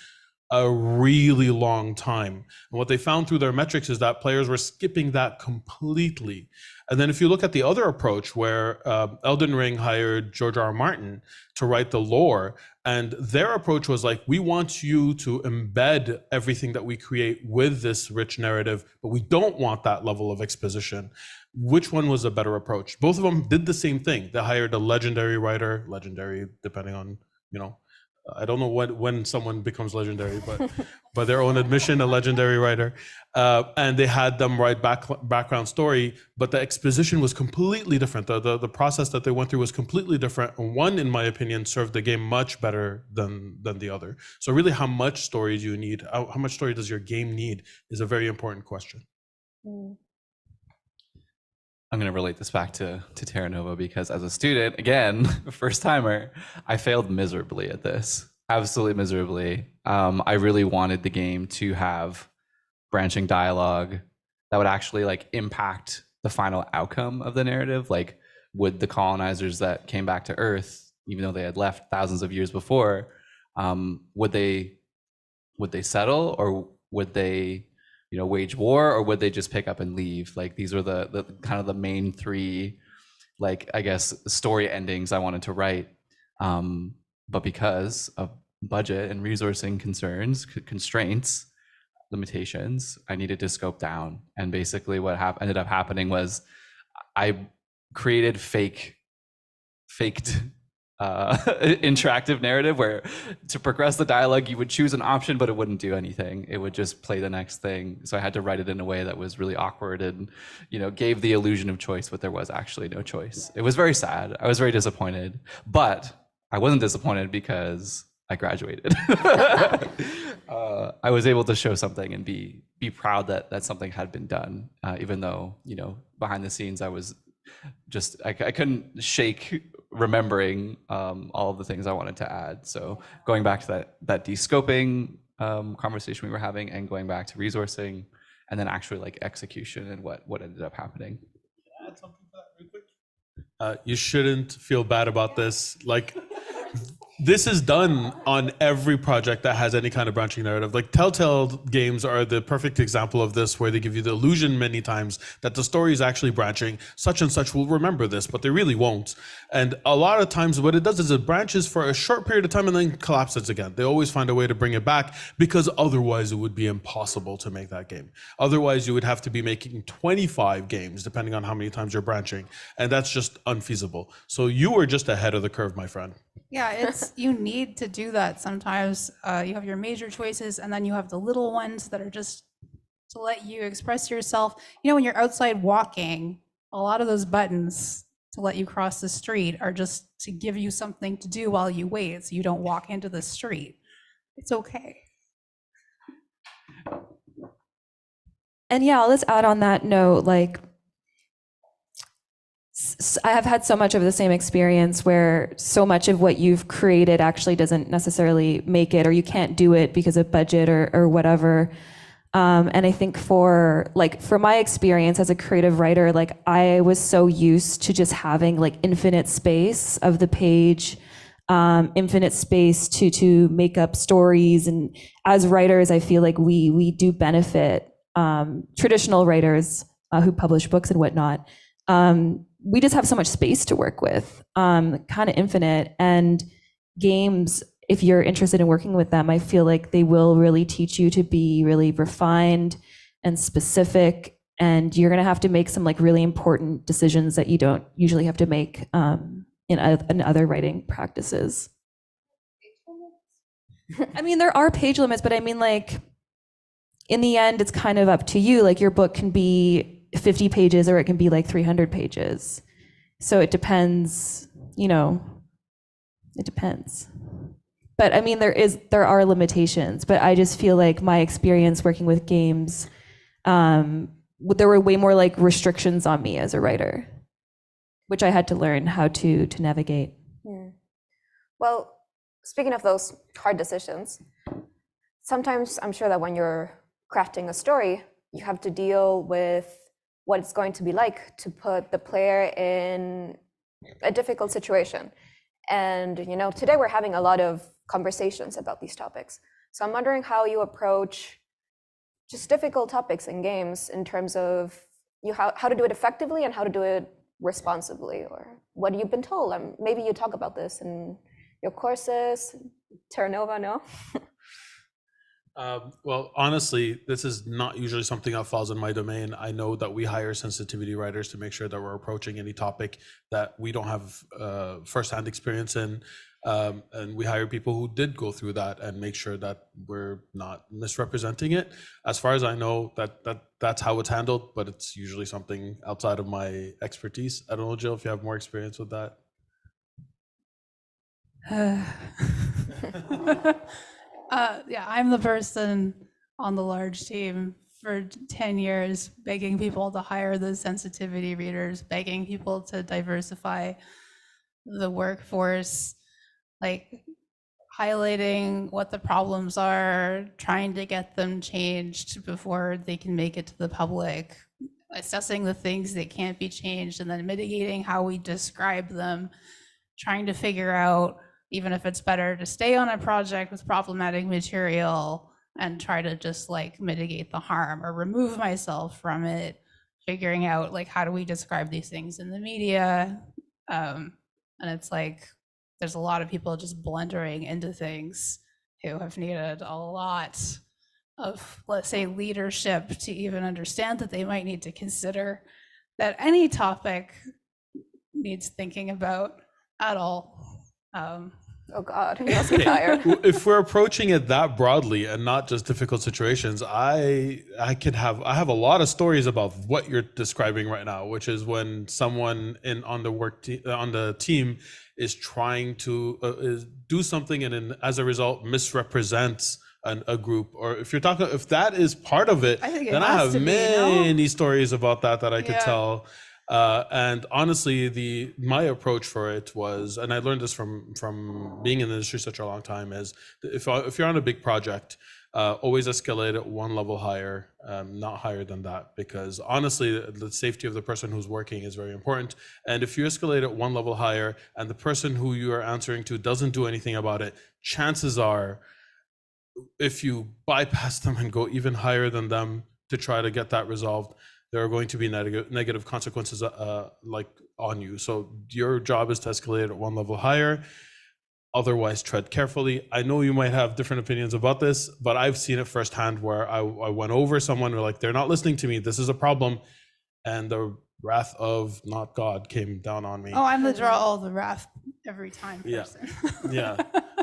a really long time. And what they found through their metrics is that players were skipping that completely. And then if you look at the other approach where Elden Ring hired George R. R. Martin to write the lore, and their approach was like, we want you to embed everything that we create with this rich narrative, but we don't want that level of exposition. Which one was a better approach? Both of them did the same thing. They hired a legendary writer, legendary depending on, I don't know when someone becomes legendary, but by their own admission, a legendary writer. And they had them write background story, but the exposition was completely different. The process that they went through was completely different. And one, in my opinion, served the game much better than the other. So really, how much story do you need? How much story does your game need is a very important question. I'm going to relate this back to Terra Nova because as a student, again, first timer, I failed miserably at this, absolutely miserably. I really wanted the game to have branching dialogue that would actually like impact the final outcome of the narrative. Like, would the colonizers that came back to Earth, even though they had left thousands of years before, would they settle, or would they wage war, or would they just pick up and leave? Like, these were the kind of the main three, like, I guess, story endings I wanted to write. But because of budget and resourcing constraints, limitations, I needed to scope down. And basically what ended up happening was I created faked interactive narrative where to progress the dialogue you would choose an option, but it wouldn't do anything. It would just play the next thing. So I had to write it in a way that was really awkward and gave the illusion of choice, but there was actually no choice. It was very sad. I was very disappointed, but I wasn't disappointed because I graduated. I was able to show something and be proud that something had been done, even though behind the scenes I was just I couldn't shake remembering all of the things I wanted to add. So going back to that de-scoping conversation we were having, and going back to resourcing, and then actually like execution and what ended up happening. Can I add something to that real quick? You shouldn't feel bad about this. Like, this is done on every project that has any kind of branching narrative. Like, Telltale games are the perfect example of this, where they give you the illusion many times that the story is actually branching. Such and such will remember this, but they really won't. And a lot of times what it does is it branches for a short period of time and then collapses again. They always find a way to bring it back, because otherwise it would be impossible to make that game. Otherwise you would have to be making 25 games, depending on how many times you're branching. And that's just unfeasible. So you were just ahead of the curve, my friend. Yeah, you need to do that sometimes. You have your major choices, and then you have the little ones that are just to let you express yourself. When you're outside walking, a lot of those buttons to let you cross the street are just to give you something to do while you wait, so you don't walk into the street. It's okay. And yeah, let's add on that note, like, I have had so much of the same experience where so much of what you've created actually doesn't necessarily make it, or you can't do it because of budget or whatever. And I think for my experience as a creative writer, like, I was so used to just having like infinite space of the page, infinite space to make up stories. And as writers, I feel like we do benefit, traditional writers who publish books and whatnot. We just have so much space to work with, kind of infinite. And games, if you're interested in working with them, I feel like they will really teach you to be really refined and specific. And you're going to have to make some like really important decisions that you don't usually have to make in other writing practices. I mean, there are page limits, but I mean, like, in the end, it's kind of up to you. Like, your book can be 50 pages or it can be like 300 pages. So it depends, it depends. But I mean, there are limitations, but I just feel like my experience working with games, there were way more like restrictions on me as a writer, which I had to learn how to navigate. Yeah. Well, speaking of those hard decisions, sometimes I'm sure that when you're crafting a story, you have to deal with what it's going to be like to put the player in a difficult situation. And today we're having a lot of conversations about these topics. So I'm wondering how you approach just difficult topics in games in terms of how to do it effectively and how to do it responsibly, or what you've been told. Maybe you talk about this in your courses. Terra Nova, no? Well, honestly, this is not usually something that falls in my domain. I know that we hire sensitivity writers to make sure that we're approaching any topic that we don't have firsthand experience in. And we hire people who did go through that and make sure that we're not misrepresenting it. As far as I know, that's how it's handled, but it's usually something outside of my expertise. I don't know, Jill, if you have more experience with that. Yeah, I'm the person on the large team for 10 years begging people to hire the sensitivity readers, begging people to diversify the workforce, like highlighting what the problems are, trying to get them changed before they can make it to the public, assessing the things that can't be changed, and then mitigating how we describe them, trying to figure out even if it's better to stay on a project with problematic material and try to just like mitigate the harm or remove myself from it, figuring out like how do we describe these things in the media. And it's like there's a lot of people just blundering into things who have needed a lot of, let's say, leadership to even understand that they might need to consider that any topic needs thinking about at all. Oh God, you must be tired. If we're approaching it that broadly and not just difficult situations, I have a lot of stories about what you're describing right now, which is when someone on the team is trying to do something and as a result misrepresents a group, or if that is part of it, then I have many stories about that I could tell. And honestly, my approach for it was, and I learned this from being in the industry such a long time, is if you're on a big project, always escalate it one level higher, not higher than that, because honestly, the safety of the person who's working is very important. And if you escalate it one level higher and the person who you are answering to doesn't do anything about it, chances are, if you bypass them and go even higher than them to try to get that resolved, there are going to be negative consequences like on you. So your job is to escalate at one level higher. Otherwise, tread carefully. I know you might have different opinions about this, but I've seen it firsthand where I went over someone who like, they're not listening to me, this is a problem. And the wrath of not God came down on me. Oh, I'm the draw all the wrath every time person. Yeah.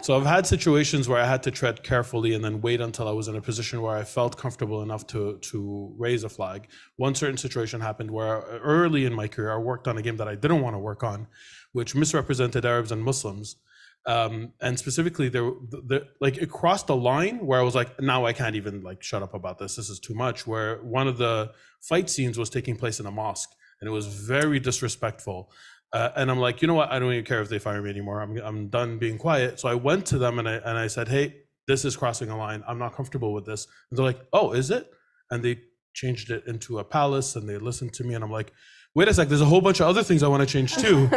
So I've had situations where I had to tread carefully and then wait until I was in a position where I felt comfortable enough to raise a flag. One certain situation happened where early in my career, I worked on a game that I didn't want to work on, which misrepresented Arabs and Muslims. And specifically, like it crossed the line where I was like, now I can't even like shut up about this. This is too much. Where one of the fight scenes was taking place in a mosque, and it was very disrespectful. And I'm like, you know what? I don't even care if they fire me anymore. I'm done being quiet. So I went to them and I said, hey, this is crossing a line. I'm not comfortable with this. And they're like, oh, is it? And they changed it into a palace and they listened to me. And I'm like, wait a sec, there's a whole bunch of other things I want to change too.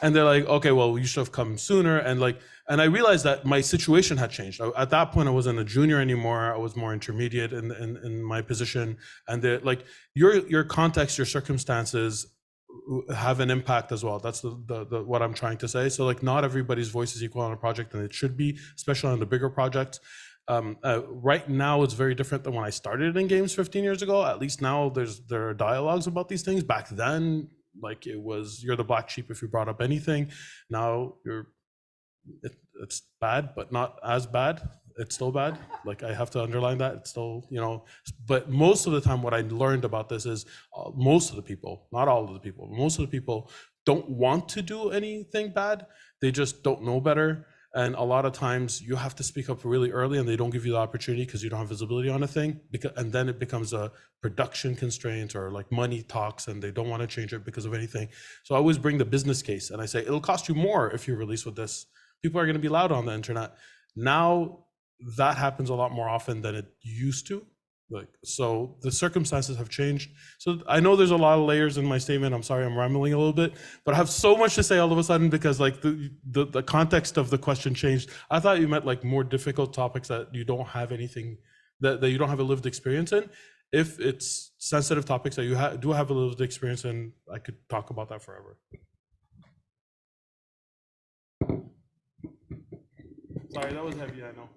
And they're like, okay, well, you should have come sooner. And I realized that my situation had changed. At that point, I wasn't a junior anymore. I was more intermediate in my position. And they're like, your context, your circumstances have an impact as well. That's what I'm trying to say. So like, not everybody's voice is equal on a project, and it should be, especially on the bigger projects. Right now, it's very different than when I started in games 15 years ago. At least now there are dialogues about these things. Back then, like it was, you're the black sheep if you brought up anything. Now it's bad, but not as bad. It's still bad. Like I have to underline that. It's still, but most of the time what I learned about this is most of the people, not all of the people, most of the people don't want to do anything bad. They just don't know better. And a lot of times you have to speak up really early and they don't give you the opportunity because you don't have visibility on a thing. And then it becomes a production constraint or like money talks and they don't want to change it because of anything. So I always bring the business case and I say, it'll cost you more if you release with this. People are going to be loud on the internet. Now that happens a lot more often than it used to. Like, so the circumstances have changed. So I know there's a lot of layers in my statement. I'm sorry, I'm rambling a little bit, but I have so much to say all of a sudden because like the context of the question changed. I thought you meant like more difficult topics that you don't have anything, that you don't have a lived experience in. If it's sensitive topics that you do have a lived experience in, I could talk about that forever. Sorry, that was heavy, I know.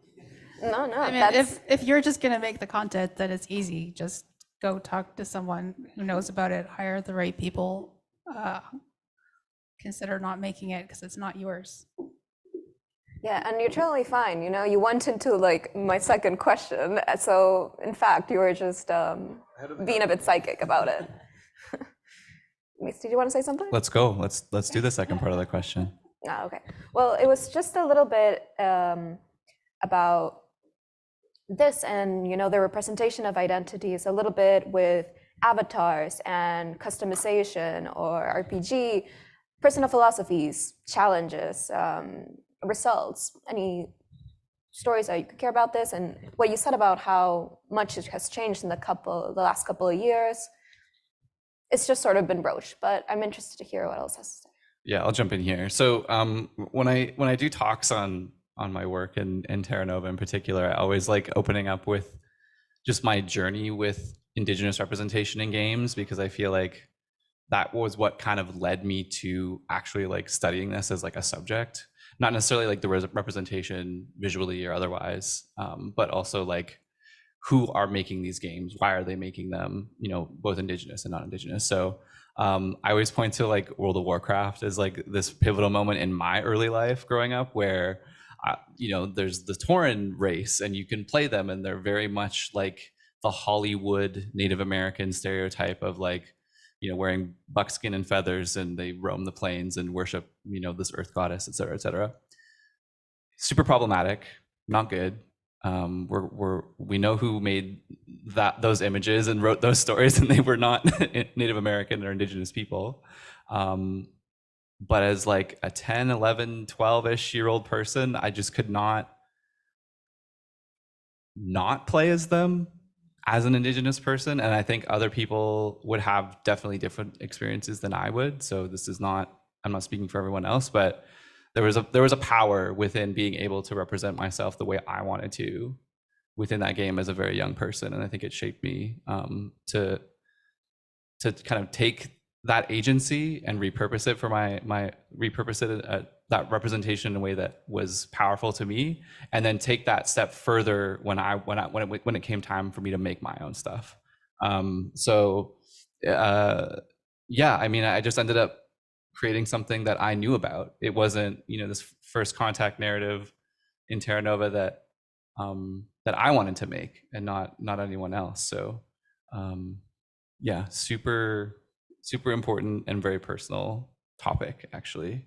No, I mean, that's if you're just going to make the content that it's easy, just go talk to someone who knows about it, hire the right people, consider not making it because it's not yours. yeah, and you're totally fine. You know, you went into like my second question, so in fact, you were just being a bit psychic about it. Miss, did you want to say something? Let's go. Let's do the second part of the question. Oh, okay. Well, it was just a little bit about this and, you know, the representation of identities a little bit with avatars and customization or RPG, personal philosophies, challenges, results. Any stories that you could care about this and what you said about how much it has changed in the last couple of years. It's just sort of been broached, but I'm interested to hear what else has to say. Yeah, I'll jump in here. So when I do talks on my work in Terra Nova in particular, I always like opening up with just my journey with Indigenous representation in games, because I feel like that was what kind of led me to actually like studying this as like a subject. Not necessarily like the representation visually or otherwise, but also like who are making these games, why are they making them, you know, both Indigenous and non-Indigenous. So I always point to like World of Warcraft as like this pivotal moment in my early life growing up where you know, there's the Tauren race and you can play them and they're very much like the Hollywood Native American stereotype of like, you know, wearing buckskin and feathers and they roam the plains and worship, you know, this earth goddess, et cetera, et cetera. Super problematic, not good. We know who made those images and wrote those stories, and they were not Native American or Indigenous people. But as like a 10, 11, 12-ish year old person, I just could not play as them as an Indigenous person. And I think other people would have definitely different experiences than I would. So this is not, I'm not speaking for everyone else, but there was a power within being able to represent myself the way I wanted to within that game as a very young person. And I think it shaped me to kind of take that agency and repurpose it for that representation in a way that was powerful to me, and then take that step further when it came time for me to make my own stuff. Yeah, I mean, I just ended up creating something that I knew about. It wasn't, you know, this first contact narrative in Terra Nova that I wanted to make, and not anyone else. So yeah, super important and very personal topic, actually.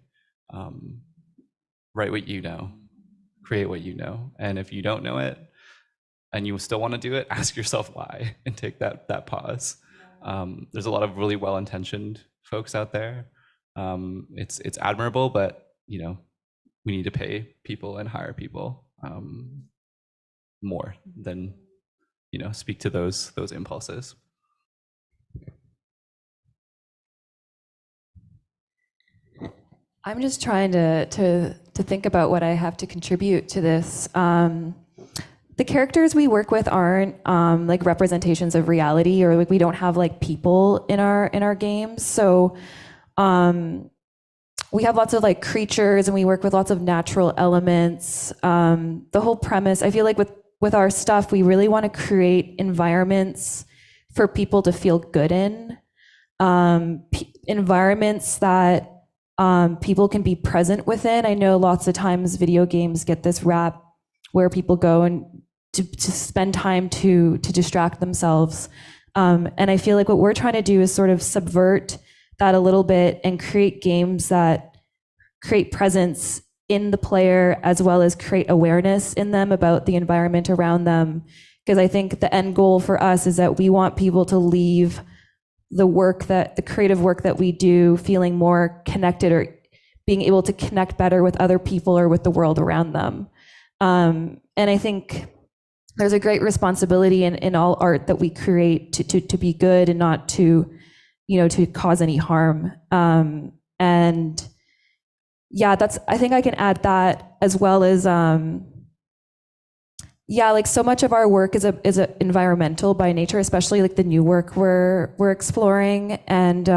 Write what you know, create what you know, and if you don't know it and you still want to do it, ask yourself why and take that pause. There's a lot of really well-intentioned folks out there. It's admirable, but you know, we need to pay people and hire people more than, you know, speak to those impulses. I'm just trying to think about what I have to contribute to this. The characters we work with aren't like representations of reality, or like we don't have like people in our games. So we have lots of like creatures, and we work with lots of natural elements. The whole premise, I feel like with our stuff, we really want to create environments for people to feel good in, environments that people can be present within. I know lots of times video games get this rap where people go and to spend time to distract themselves. And I feel like what we're trying to do is sort of subvert that a little bit and create games that create presence in the player as well as create awareness in them about the environment around them. Because I think the end goal for us is that we want people to leave the creative work that we do feeling more connected, or being able to connect better with other people or with the world around them. And I think there's a great responsibility in all art that we create to be good and not to, to cause any harm. And yeah, I think I can add that, as well as, yeah, like so much of our work is environmental by nature, especially like the new work we're exploring. And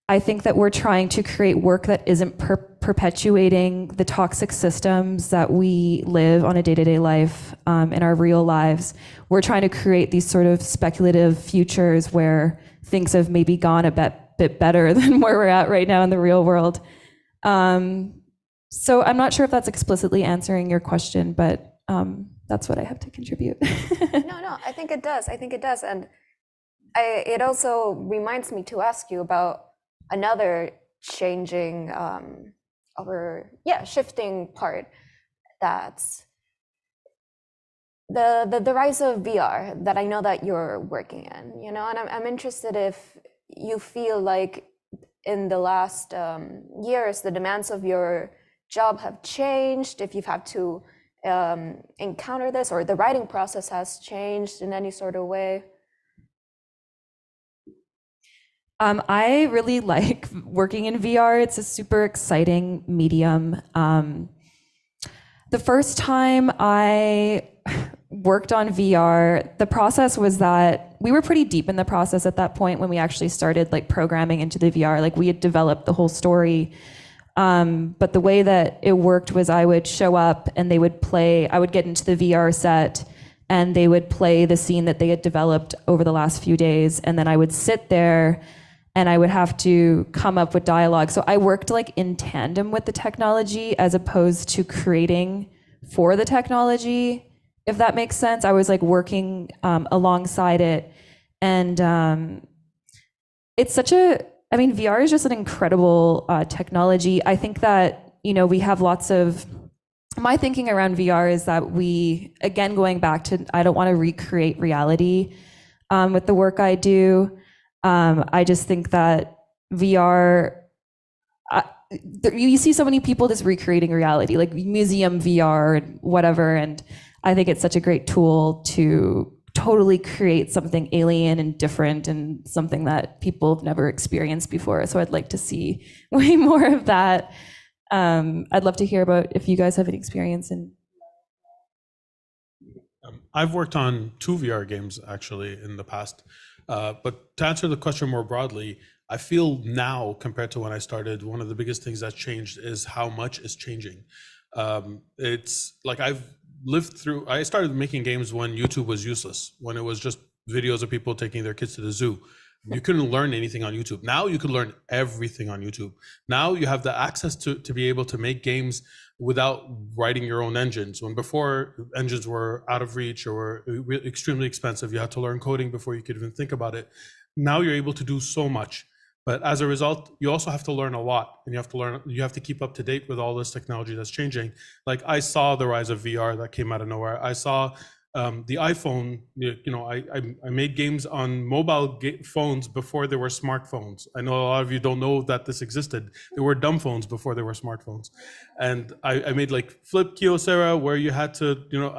I think that we're trying to create work that isn't perpetuating the toxic systems that we live on a day-to-day life in our real lives. We're trying to create these sort of speculative futures where things have maybe gone a bit better than where we're at right now in the real world. So I'm not sure if that's explicitly answering your question, but that's what I have to contribute. No, I think it does. And it also reminds me to ask you about another changing shifting part, that's the rise of VR that I know that you're working in, and I'm interested if you feel like in the last years the demands of your job have changed, if you've had to encounter this, or the writing process has changed in any sort of way. I really like working in VR. It's a super exciting medium. The first time I worked on VR, the process was that we were pretty deep in the process at that point when we actually started like programming into the VR. Like we had developed the whole story. But the way that it worked was I would show up and I would get into the VR set and they would play the scene that they had developed over the last few days. And then I would sit there and I would have to come up with dialogue. So I worked like in tandem with the technology as opposed to creating for the technology, if that makes sense. I was like working alongside it. And it's VR is just an incredible technology. I think that, we have my thinking around VR is that we, again, going back to, I don't want to recreate reality with the work I do. I just think that VR, you see so many people just recreating reality, like museum VR and whatever. And I think it's such a great tool to totally create something alien and different and something that people have never experienced before. So I'd like to see way more of that. I'd love to hear about if you guys have any experience in. I've worked on 2 VR games actually in the past. But to answer the question more broadly, I feel now compared to when I started, one of the biggest things that's changed is how much is changing. It's like I started making games when YouTube was useless, when it was just videos of people taking their kids to the zoo. You couldn't learn anything on YouTube. Now you can learn everything on YouTube. Now you have the access to be able to make games without writing your own engines. When before engines were out of reach or were extremely expensive, you had to learn coding before you could even think about it. Now you're able to do so much. But as a result, you also have to learn a lot, and you have to keep up to date with all this technology that's changing. Like I saw the rise of VR that came out of nowhere. I saw the iPhone, I made games on mobile phones before there were smartphones. I know a lot of you don't know that this existed. There were dumb phones before there were smartphones. And I made like Flip Kyocera, where you had to, do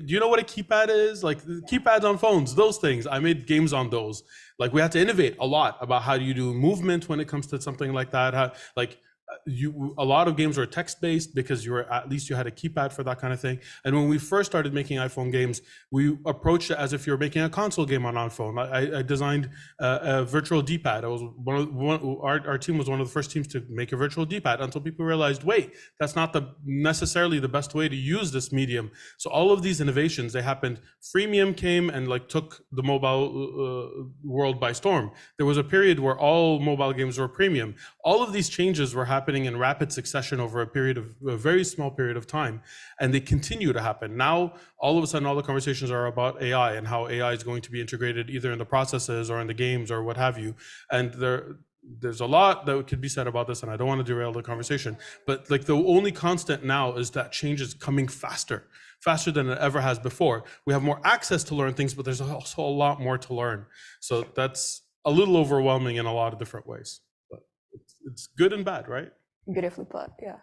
you know what a keypad is? Like keypads on phones, those things. I made games on those. Like we had to innovate a lot about how do you do movement when it comes to something like that. A lot of games were text-based because you had a keypad for that kind of thing. And when we first started making iPhone games, we approached it as if you're making a console game on iPhone. I designed a virtual D-pad. I was our team was one of the first teams to make a virtual D-pad until people realized, wait, that's not necessarily the best way to use this medium. So all of these innovations, they happened. Freemium came and took the mobile world by storm. There was a period where all mobile games were premium. All of these changes were happening in rapid succession over a very small period of time, and they continue to happen. Now, all of a sudden, all the conversations are about AI and how AI is going to be integrated either in the processes or in the games or what have you. And there's a lot that could be said about this, and I don't want to derail the conversation, but the only constant now is that change is coming faster than it ever has before. We have more access to learn things, but there's also a lot more to learn. So that's a little overwhelming in a lot of different ways. It's good and bad, right? Beautifully put, yeah.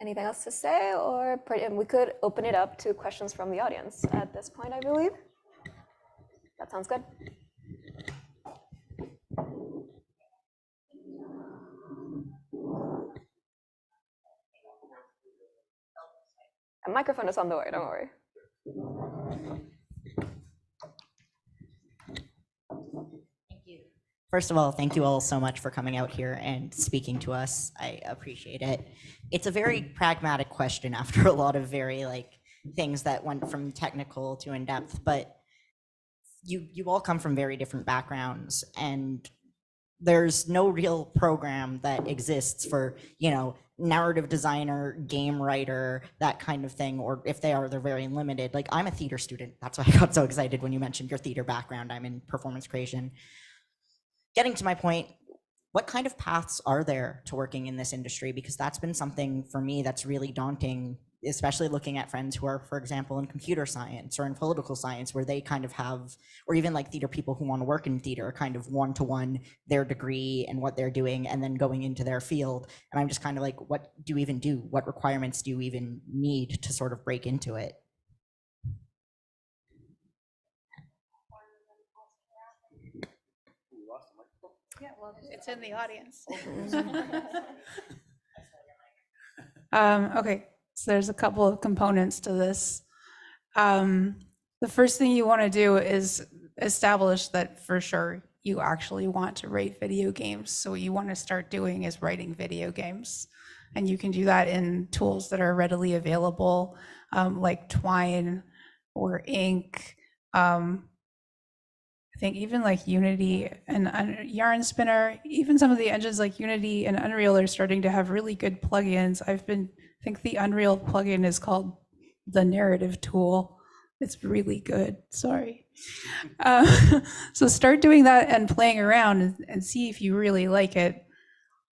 Anything else to say, or we could open it up to questions from the audience at this point, I believe. That sounds good. A microphone is on the way, don't worry. First of all, thank you all so much for coming out here and speaking to us. I appreciate it. It's a very pragmatic question after a lot of very things that went from technical to in-depth, but you all come from very different backgrounds, and there's no real program that exists for, narrative designer, game writer, that kind of thing, or if they are, they're very limited. Like, I'm a theater student. That's why I got so excited when you mentioned your theater background. I'm in performance creation. Getting to my point, what kind of paths are there to working in this industry? Because that's been something for me that's really daunting, especially looking at friends who are, for example, in computer science or in political science, where they kind of have, or even like theater people who want to work in theater, kind of one-to-one their degree and what they're doing and then going into their field. And I'm just kind of like, what do you even do? What requirements do you even need to sort of break into it? Yeah, well, it's in the audience. Okay, so there's a couple of components to this. The first thing you want to do is establish that for sure you actually want to write video games. So what you want to start doing is writing video games. And you can do that in tools that are readily available, like Twine or Ink. I think even like Unity and Yarn Spinner, even some of the engines like Unity and Unreal are starting to have really good plugins. I think the Unreal plugin is called the Narrative Tool. It's really good, sorry. So start doing that and playing around and see if you really like it,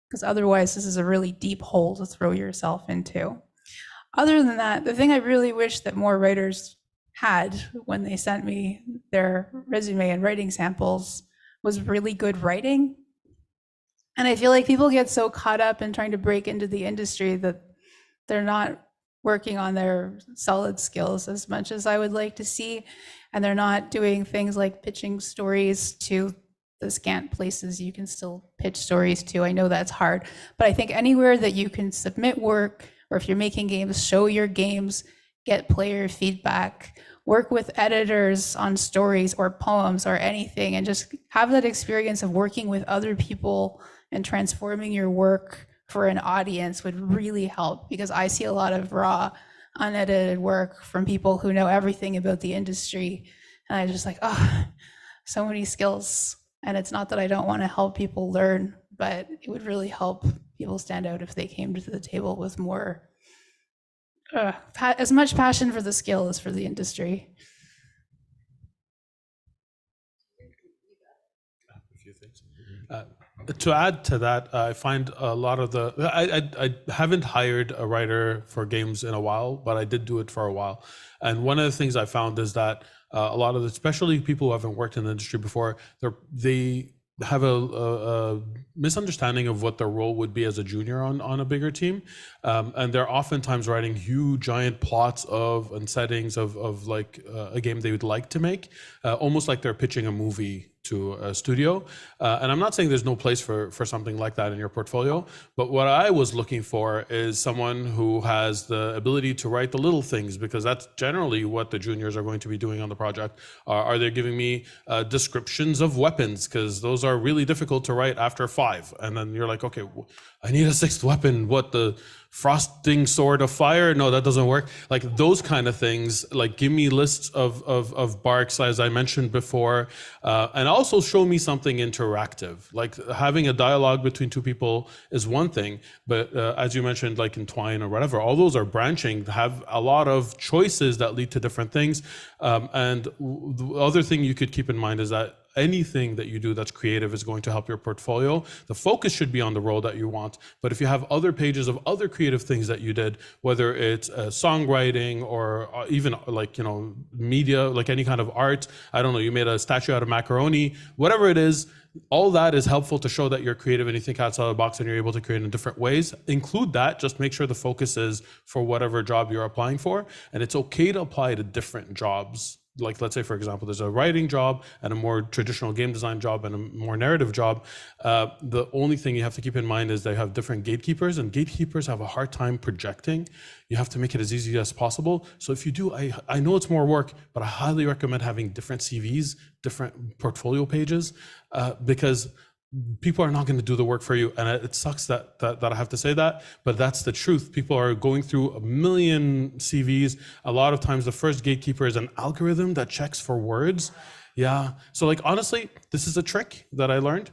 because otherwise this is a really deep hole to throw yourself into. Other than that, the thing I really wish that more writers had when they sent me their resume and writing samples was really good writing. And I feel like people get so caught up in trying to break into the industry that they're not working on their solid skills as much as I would like to see. And they're not doing things like pitching stories to the scant places you can still pitch stories to. I know that's hard, but I think anywhere that you can submit work, or if you're making games, show your games, get player feedback, work with editors on stories or poems or anything, and just have that experience of working with other people and transforming your work for an audience would really help, because I see a lot of raw, unedited work from people who know everything about the industry. And I just like, oh, so many skills. And it's not that I don't want to help people learn, but it would really help people stand out if they came to the table with more as much passion for the skill as for the industry. A few things. To add to that, I find a lot of I haven't hired a writer for games in a while, but I did do it for a while. And one of the things I found is that a lot of especially people who haven't worked in the industry before, they have a misunderstanding of what their role would be as a junior on a bigger team, and they're oftentimes writing huge giant plots and settings of like a game they would like to make, almost like they're pitching a movie to a studio. And I'm not saying there's no place for something like that in your portfolio, but what I was looking for is someone who has the ability to write the little things, because that's generally what the juniors are going to be doing on the project. Are they giving me descriptions of weapons? Because those are really difficult to write after 5. And then you're like, okay, I need a 6th weapon. What, the frosting sword of fire? No, that doesn't work. Like those kind of things, like give me lists of barks, as I mentioned before, and also show me something interactive. Like having a dialogue between two people is one thing, but as you mentioned, like in Twine or whatever, all those are branching, have a lot of choices that lead to different things. And the other thing you could keep in mind is that anything that you do that's creative is going to help your portfolio. The focus should be on the role that you want. But if you have other pages of other creative things that you did, whether it's songwriting or even like, media, like any kind of art, I don't know, you made a statue out of macaroni, whatever it is, all that is helpful to show that you're creative and you think outside the box and you're able to create in different ways. Include that, just make sure the focus is for whatever job you're applying for. And it's okay to apply to different jobs. Like, let's say, for example, there's a writing job and a more traditional game design job and a more narrative job. The only thing you have to keep in mind is they have different gatekeepers, and gatekeepers have a hard time projecting. You have to make it as easy as possible. So if you do, I know it's more work, but I highly recommend having different CVs, different portfolio pages, because people are not going to do the work for you. And it sucks that I have to say that, but that's the truth. People are going through a million CVs. A lot of times the first gatekeeper is an algorithm that checks for words. Yeah. So like, honestly, this is a trick that I learned.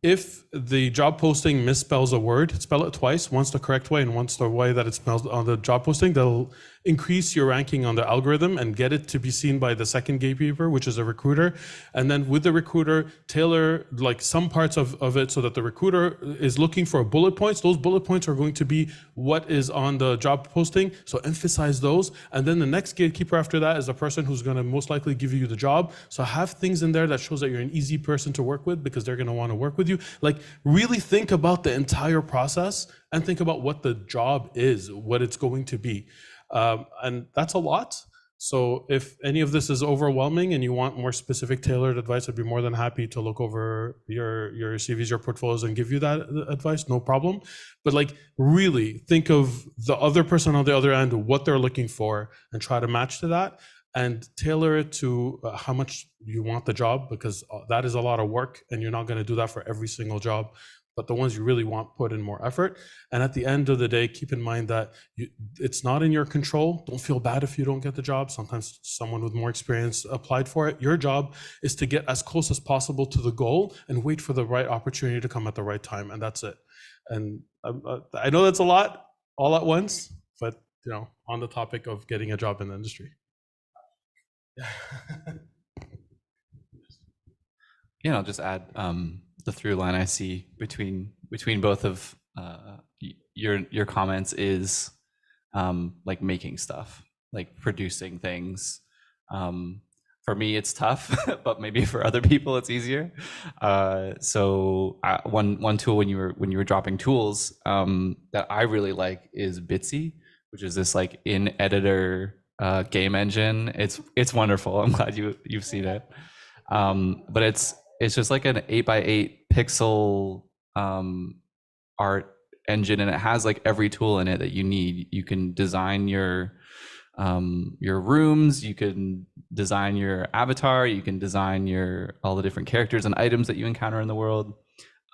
If the job posting misspells a word, spell it twice, once the correct way and once the way that it's spelled on the job posting. They'll increase your ranking on the algorithm and get it to be seen by the second gatekeeper, which is a recruiter. And then with the recruiter, tailor like some parts of it so that the recruiter is looking for bullet points. Those bullet points are going to be what is on the job posting. So emphasize those. And then the next gatekeeper after that is the person who's going to most likely give you the job. So have things in there that shows that you're an easy person to work with because they're going to want to work with you. Like, really think about the entire process and think about what the job is, what it's going to be. And that's a lot. So if any of this is overwhelming and you want more specific tailored advice, I'd be more than happy to look over your CVs, your portfolios, and give you that advice, no problem. But like, really think of the other person on the other end, what they're looking for, and try to match to that and tailor it to how much you want the job, because that is a lot of work and you're not going to do that for every single job. But the ones you really want, put in more effort. And at the end of the day, keep in mind that it's not in your control. Don't feel bad if you don't get the job. Sometimes someone with more experience applied for it. Your job is to get as close as possible to the goal and wait for the right opportunity to come at the right time. And that's it. And I know that's a lot all at once, but on the topic of getting a job in the industry. Yeah, I'll just add the through line I see between both of your comments is like making stuff, like producing things. For me, it's tough, but maybe for other people, it's easier. So one tool when you were dropping tools that I really like is Bitsy, which is this like in editor game engine. It's wonderful. I'm glad you've seen it. But it's just like an 8x8 pixel art engine, and it has like every tool in it that you need. You can design your rooms, you can design your avatar, you can design all the different characters and items that you encounter in the world,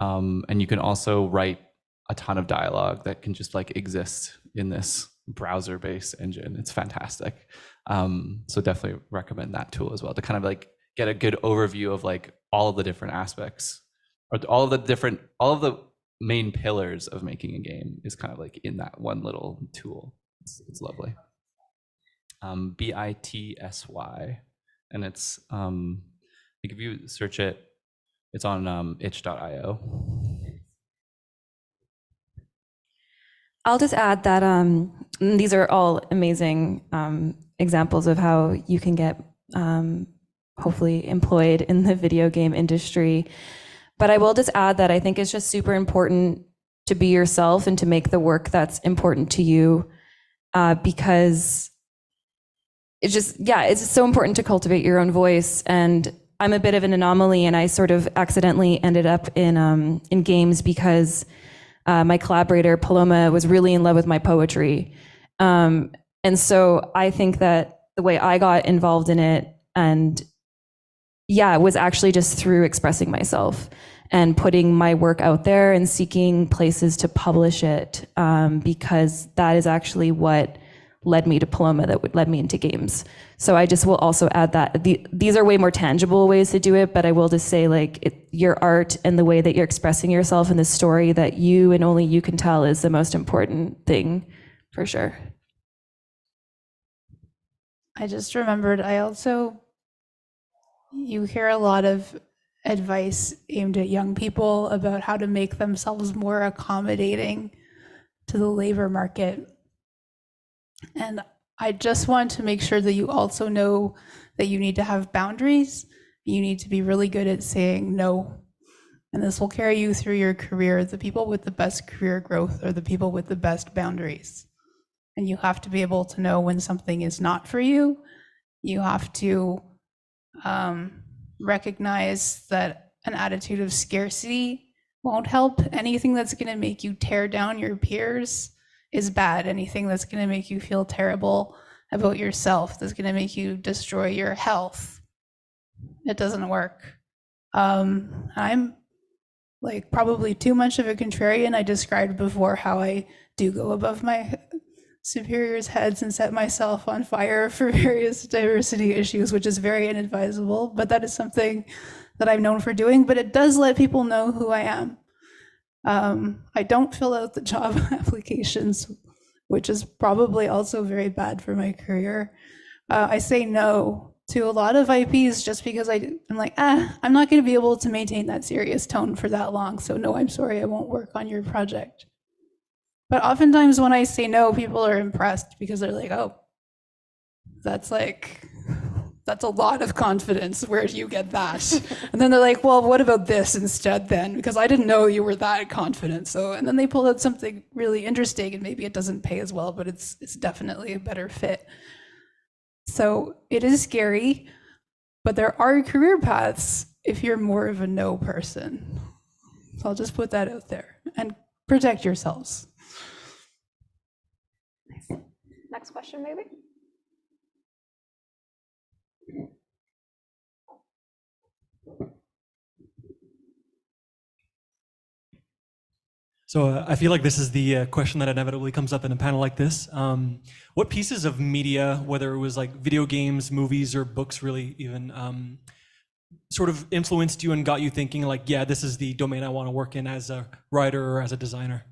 and you can also write a ton of dialogue that can just like exist in this browser-based engine. It's fantastic. So definitely recommend that tool as well to kind of like get a good overview of like all of the different aspects, or all of the main pillars of making a game is kind of like in that one little tool. It's lovely. Bitsy, and it's like if you search it, it's on itch.io. I'll just add that these are all amazing examples of how you can get hopefully employed in the video game industry. But I will just add that I think it's just super important to be yourself and to make the work that's important to you, because it's just so important to cultivate your own voice. And I'm a bit of an anomaly, and I sort of accidentally ended up in games because my collaborator Paloma was really in love with my poetry. And so I think that the way I got involved in it, and it was actually just through expressing myself and putting my work out there and seeking places to publish it, because that is actually what led me to Paloma, that would led me into games. So I just will also add that these are way more tangible ways to do it, but I will just say like your art and the way that you're expressing yourself in the story that you and only you can tell is the most important thing, for sure. I just remembered, I also You hear a lot of advice aimed at young people about how to make themselves more accommodating to the labor market. And I just want to make sure that you also know that you need to have boundaries. You need to be really good at saying no. And this will carry you through your career. The people with the best career growth are the people with the best boundaries. And you have to be able to know when something is not for you. You have to recognize that an attitude of scarcity won't help. Anything that's going to make you tear down your peers is bad. Anything that's going to make you feel terrible about yourself, that's going to make you destroy your health, it doesn't work. I'm like probably too much of a contrarian. I described before how I do go above my superiors' heads and set myself on fire for various diversity issues, which is very inadvisable, but that is something that I'm known for doing, but it does let people know who I am. I don't fill out the job applications, which is probably also very bad for my career. I say no to a lot of IPs just because I'm like, I'm not going to be able to maintain that serious tone for that long. So no, I'm sorry, I won't work on your project. But oftentimes when I say no, people are impressed because they're like, oh, that's a lot of confidence. Where do you get that? And then they're like, well, what about this instead then? Because I didn't know you were that confident. So, and then they pull out something really interesting and maybe it doesn't pay as well, but it's definitely a better fit. So it is scary, but there are career paths if you're more of a no person. So I'll just put that out there and protect yourselves. Next question, maybe? So I feel like this is the question that inevitably comes up in a panel like this. What pieces of media, whether it was like video games, movies, or books really even, sort of influenced you and got you thinking like, yeah, this is the domain I want to work in as a writer or as a designer?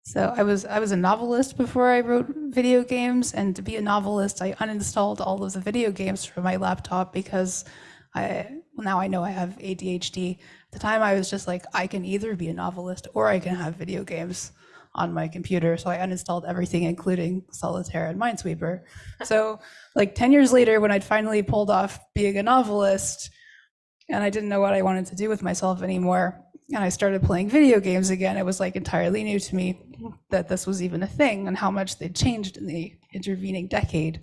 So I was a novelist before I wrote video games, and to be a novelist, I uninstalled all of the video games from my laptop because now I know I have ADHD. At the time, I was just like, I can either be a novelist or I can have video games on my computer. So I uninstalled everything, including Solitaire and Minesweeper. So like 10 years later, when I'd finally pulled off being a novelist, and I didn't know what I wanted to do with myself anymore, and I started playing video games again, it was like entirely new to me that this was even a thing and how much they'd changed in the intervening decade.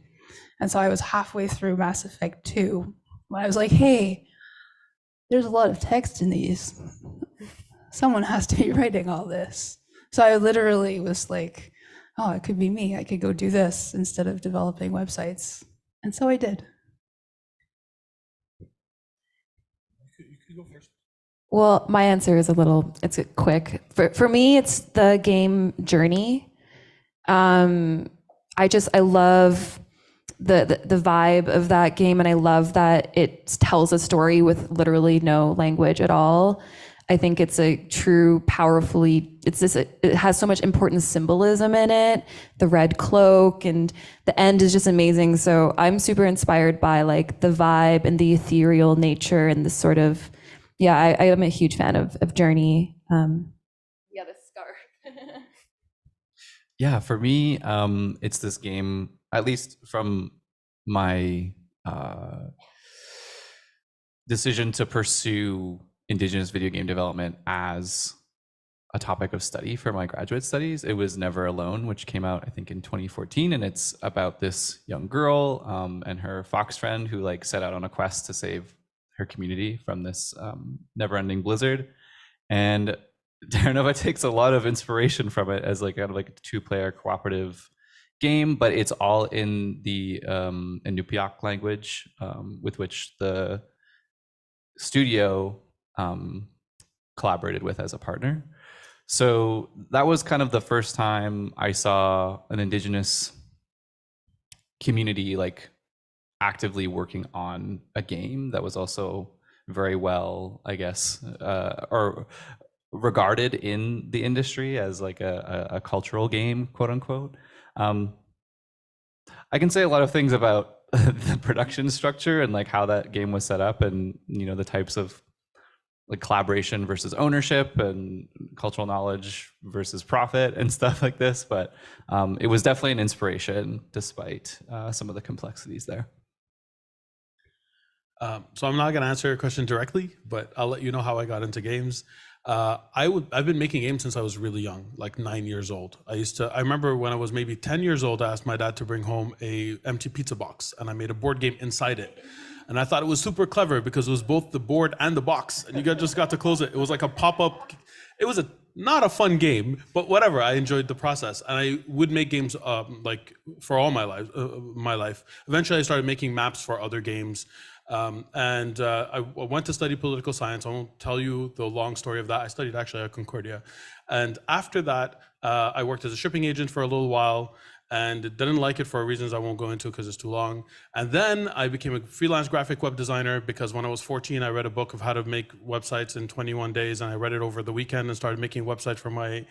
And so I was halfway through Mass Effect 2 when I was like, hey, there's a lot of text in these. Someone has to be writing all this. So I literally was like, oh, it could be me. I could go do this instead of developing websites. And so I did. You could go first. Well, my answer is it's quick. For me, it's the game journey. I love the vibe of that game, and I love that it tells a story with literally no language at all. I think it's a true, it has so much important symbolism in it. The red cloak and the end is just amazing. So I'm super inspired by like the vibe and the ethereal nature and this sort of, yeah, I am a huge fan of Journey. Yeah, the scarf. Yeah, for me, it's this game, at least from my decision to pursue Indigenous video game development as a topic of study for my graduate studies. It was Never Alone, which came out, I think, in 2014. And it's about this young girl and her fox friend who like set out on a quest to save her community from this never-ending blizzard. And Terra Nova takes a lot of inspiration from it as like kind of like a two-player cooperative game, but it's all in the Inupiaq language with which the studio collaborated with as a partner. So that was kind of the first time I saw an Indigenous community like actively working on a game that was also very well, I guess, or regarded in the industry as like a cultural game, quote unquote. I can say a lot of things about the production structure and like how that game was set up, and the types of like collaboration versus ownership and cultural knowledge versus profit and stuff like this. But it was definitely an inspiration despite some of the complexities there. So I'm not going to answer your question directly, but I'll let you know how I got into games. I've been making games since I was really young, like 9 years old. I remember when I was maybe 10 years old, I asked my dad to bring home a empty pizza box, and I made a board game inside it. And I thought it was super clever because it was both the board and the box, and you just got to close it. It was like a pop-up. It was not a fun game, but whatever. I enjoyed the process, and I would make games like for all my life. Eventually, I started making maps for other games. I went to study political science. I won't tell you the long story of that. I studied actually at Concordia. And after that, I worked as a shipping agent for a little while and didn't like it for reasons I won't go into because it's too long. And then I became a freelance graphic web designer because when I was 14, I read a book of how to make websites in 21 days. And I read it over the weekend and started making websites for my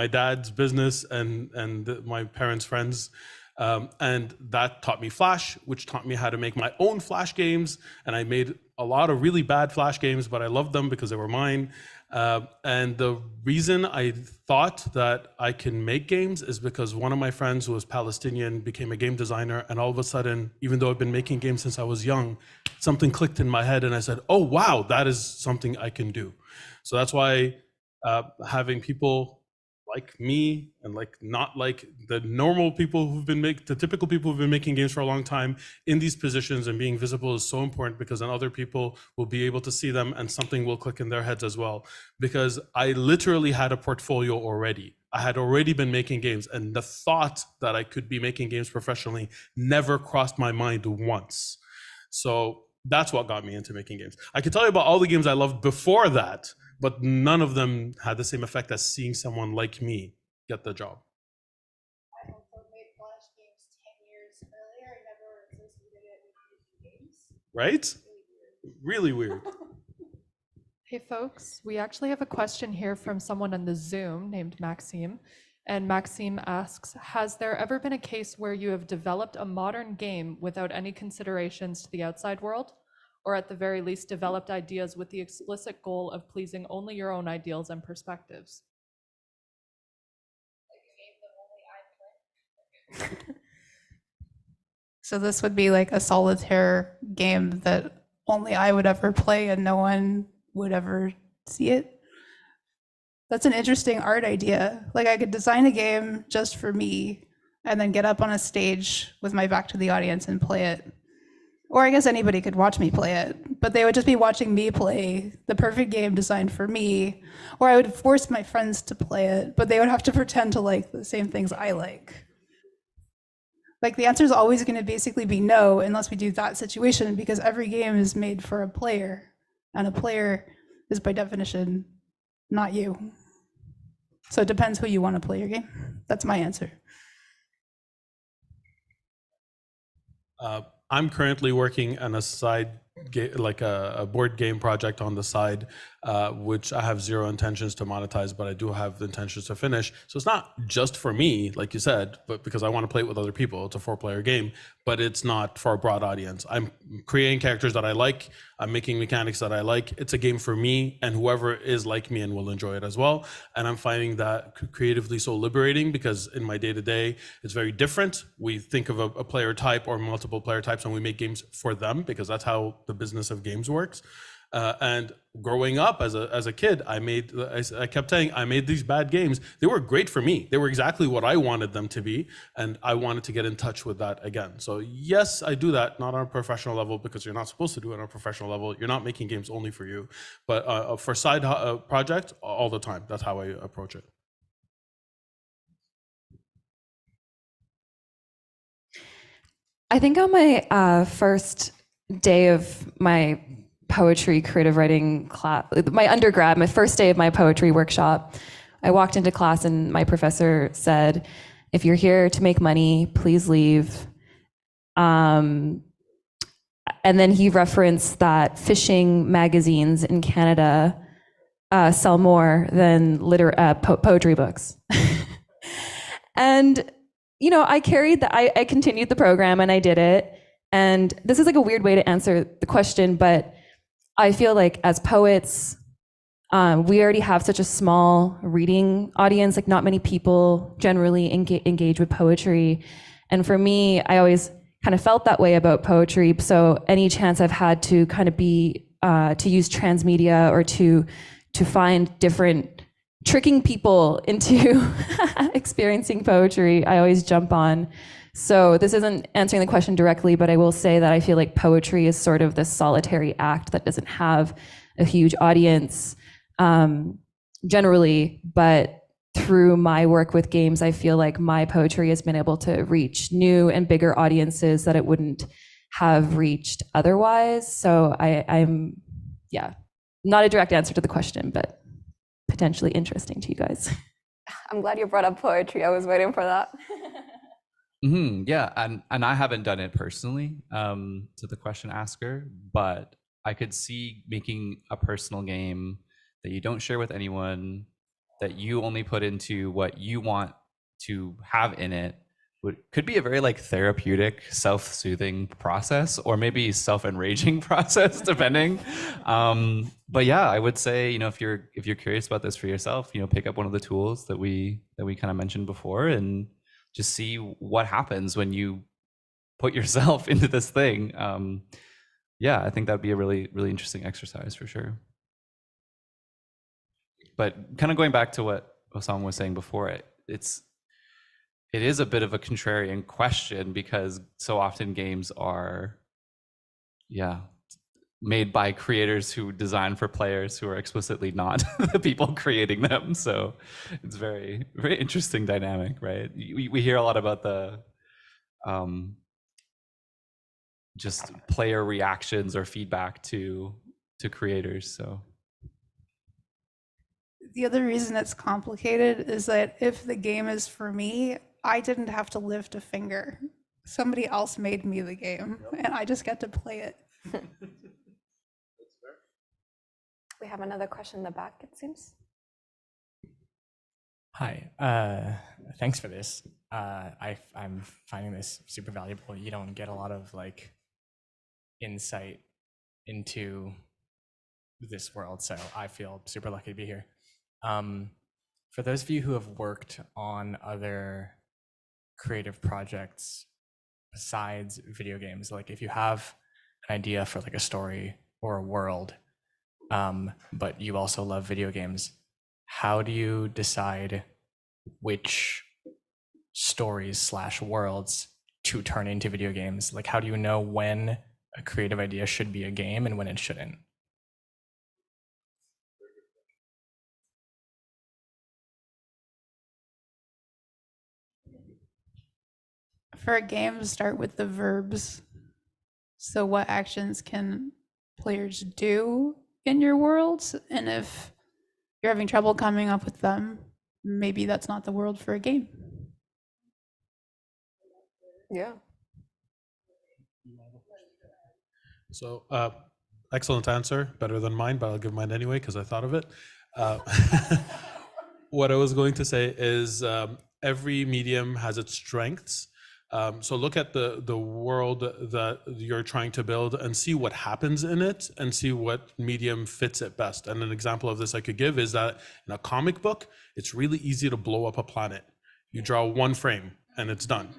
dad's business and my parents' friends. And that taught me Flash, which taught me how to make my own Flash games. And I made a lot of really bad Flash games, but I loved them because they were mine. And the reason I thought that I can make games is because one of my friends who was Palestinian became a game designer. And all of a sudden, even though I've been making games since I was young, something clicked in my head and I said, oh, wow, that is something I can do. So that's why having people like me and like not like the normal people the typical people who've been making games for a long time in these positions and being visible is so important, because then other people will be able to see them and something will click in their heads as well. Because I literally had a portfolio already. I had already been making games, and the thought that I could be making games professionally never crossed my mind once. So that's what got me into making games. I could tell you about all the games I loved before that, but none of them had the same effect as seeing someone like me get the job. I also made Flash games 10 years earlier. I never associated it with video games. Right? Really weird. Hey folks, we actually have a question here from someone on the Zoom named Maxime. And Maxime asks, has there ever been a case where you have developed a modern game without any considerations to the outside world? Or at the very least developed ideas with the explicit goal of pleasing only your own ideals and perspectives? So this would be like a solitaire game that only I would ever play and no one would ever see it. That's an interesting art idea. Like I could design a game just for me and then get up on a stage with my back to the audience and play it. Or I guess anybody could watch me play it, but they would just be watching me play the perfect game designed for me. Or I would force my friends to play it, but they would have to pretend to like the same things I like. Like the answer is always going to basically be no, unless we do that situation, because every game is made for a player, and a player is by definition not you. So it depends who you want to play your game. That's my answer. I'm currently working on a side like a board game project on the side, which I have zero intentions to monetize, but I do have the intentions to finish. So it's not just for me, like you said, but because I want to play it with other people. It's a 4-player game, but it's not for a broad audience. I'm creating characters that I like. I'm making mechanics that I like. It's a game for me and whoever is like me and will enjoy it as well. And I'm finding that creatively so liberating, because in my day-to-day, it's very different. We think of a player type or multiple player types and we make games for them, because that's how the business of games works. And growing up as a kid, I kept saying, I made these bad games. They were great for me. They were exactly what I wanted them to be. And I wanted to get in touch with that again. So yes, I do that, not on a professional level, because you're not supposed to do it on a professional level. You're not making games only for you, but for side projects all the time. That's how I approach it. I think on my first day of my poetry creative writing class, my undergrad, my first day of my poetry workshop, I walked into class and my professor said, if you're here to make money, please leave. And then he referenced that fishing magazines in Canada sell more than poetry books. And, you know, I continued the program and I did it. And this is like a weird way to answer the question, but I feel like as poets, we already have such a small reading audience, like not many people generally engage with poetry. And for me, I always kind of felt that way about poetry. So any chance I've had to kind of to use transmedia or to find different tricking people into experiencing poetry, I always jump on. So this isn't answering the question directly, but I will say that I feel like poetry is sort of this solitary act that doesn't have a huge audience generally, but through my work with games, I feel like my poetry has been able to reach new and bigger audiences that it wouldn't have reached otherwise. So I'm not a direct answer to the question, but potentially interesting to you guys. I'm glad you brought up poetry. I was waiting for that. Yeah, and I haven't done it personally, to the question asker, but I could see making a personal game that you don't share with anyone, that you only put into what you want to have in it, could be a very like therapeutic, self-soothing process, or maybe self-enraging process, depending. But yeah, I would say, you know, if you're curious about this for yourself, you know, pick up one of the tools that we kind of mentioned before and just see what happens when you put yourself into this thing. Yeah, I think that'd be a really, really interesting exercise for sure. But kind of going back to what Osama was saying before, it is a bit of a contrarian question, because so often games are, made by creators who design for players who are explicitly not the people creating them. So it's very, very interesting dynamic, right? We hear a lot about the just player reactions or feedback to creators. So The other reason it's complicated is that if the game is for me, I didn't have to lift a finger. Somebody else made me the game, and I just get to play it. We have another question in the back, it seems. Hi, thanks for this. I'm finding this super valuable. You don't get a lot of like insight into this world, so I feel super lucky to be here. For those of you who have worked on other creative projects besides video games, like if you have an idea for like a story or a world, but you also love video games, how do you decide which stories / worlds to turn into video games? Like, how do you know when a creative idea should be a game and when it shouldn't? For a game, start with the verbs. So what actions can players do in your worlds? And if you're having trouble coming up with them, maybe that's not the world for a game. Yeah. So excellent answer, better than mine, but I'll give mine anyway because I thought of it. What I was going to say is every medium has its strengths. So look at the world that you're trying to build and see what happens in it and see what medium fits it best. And an example of this I could give is that in a comic book, it's really easy to blow up a planet. You draw one frame and it's done.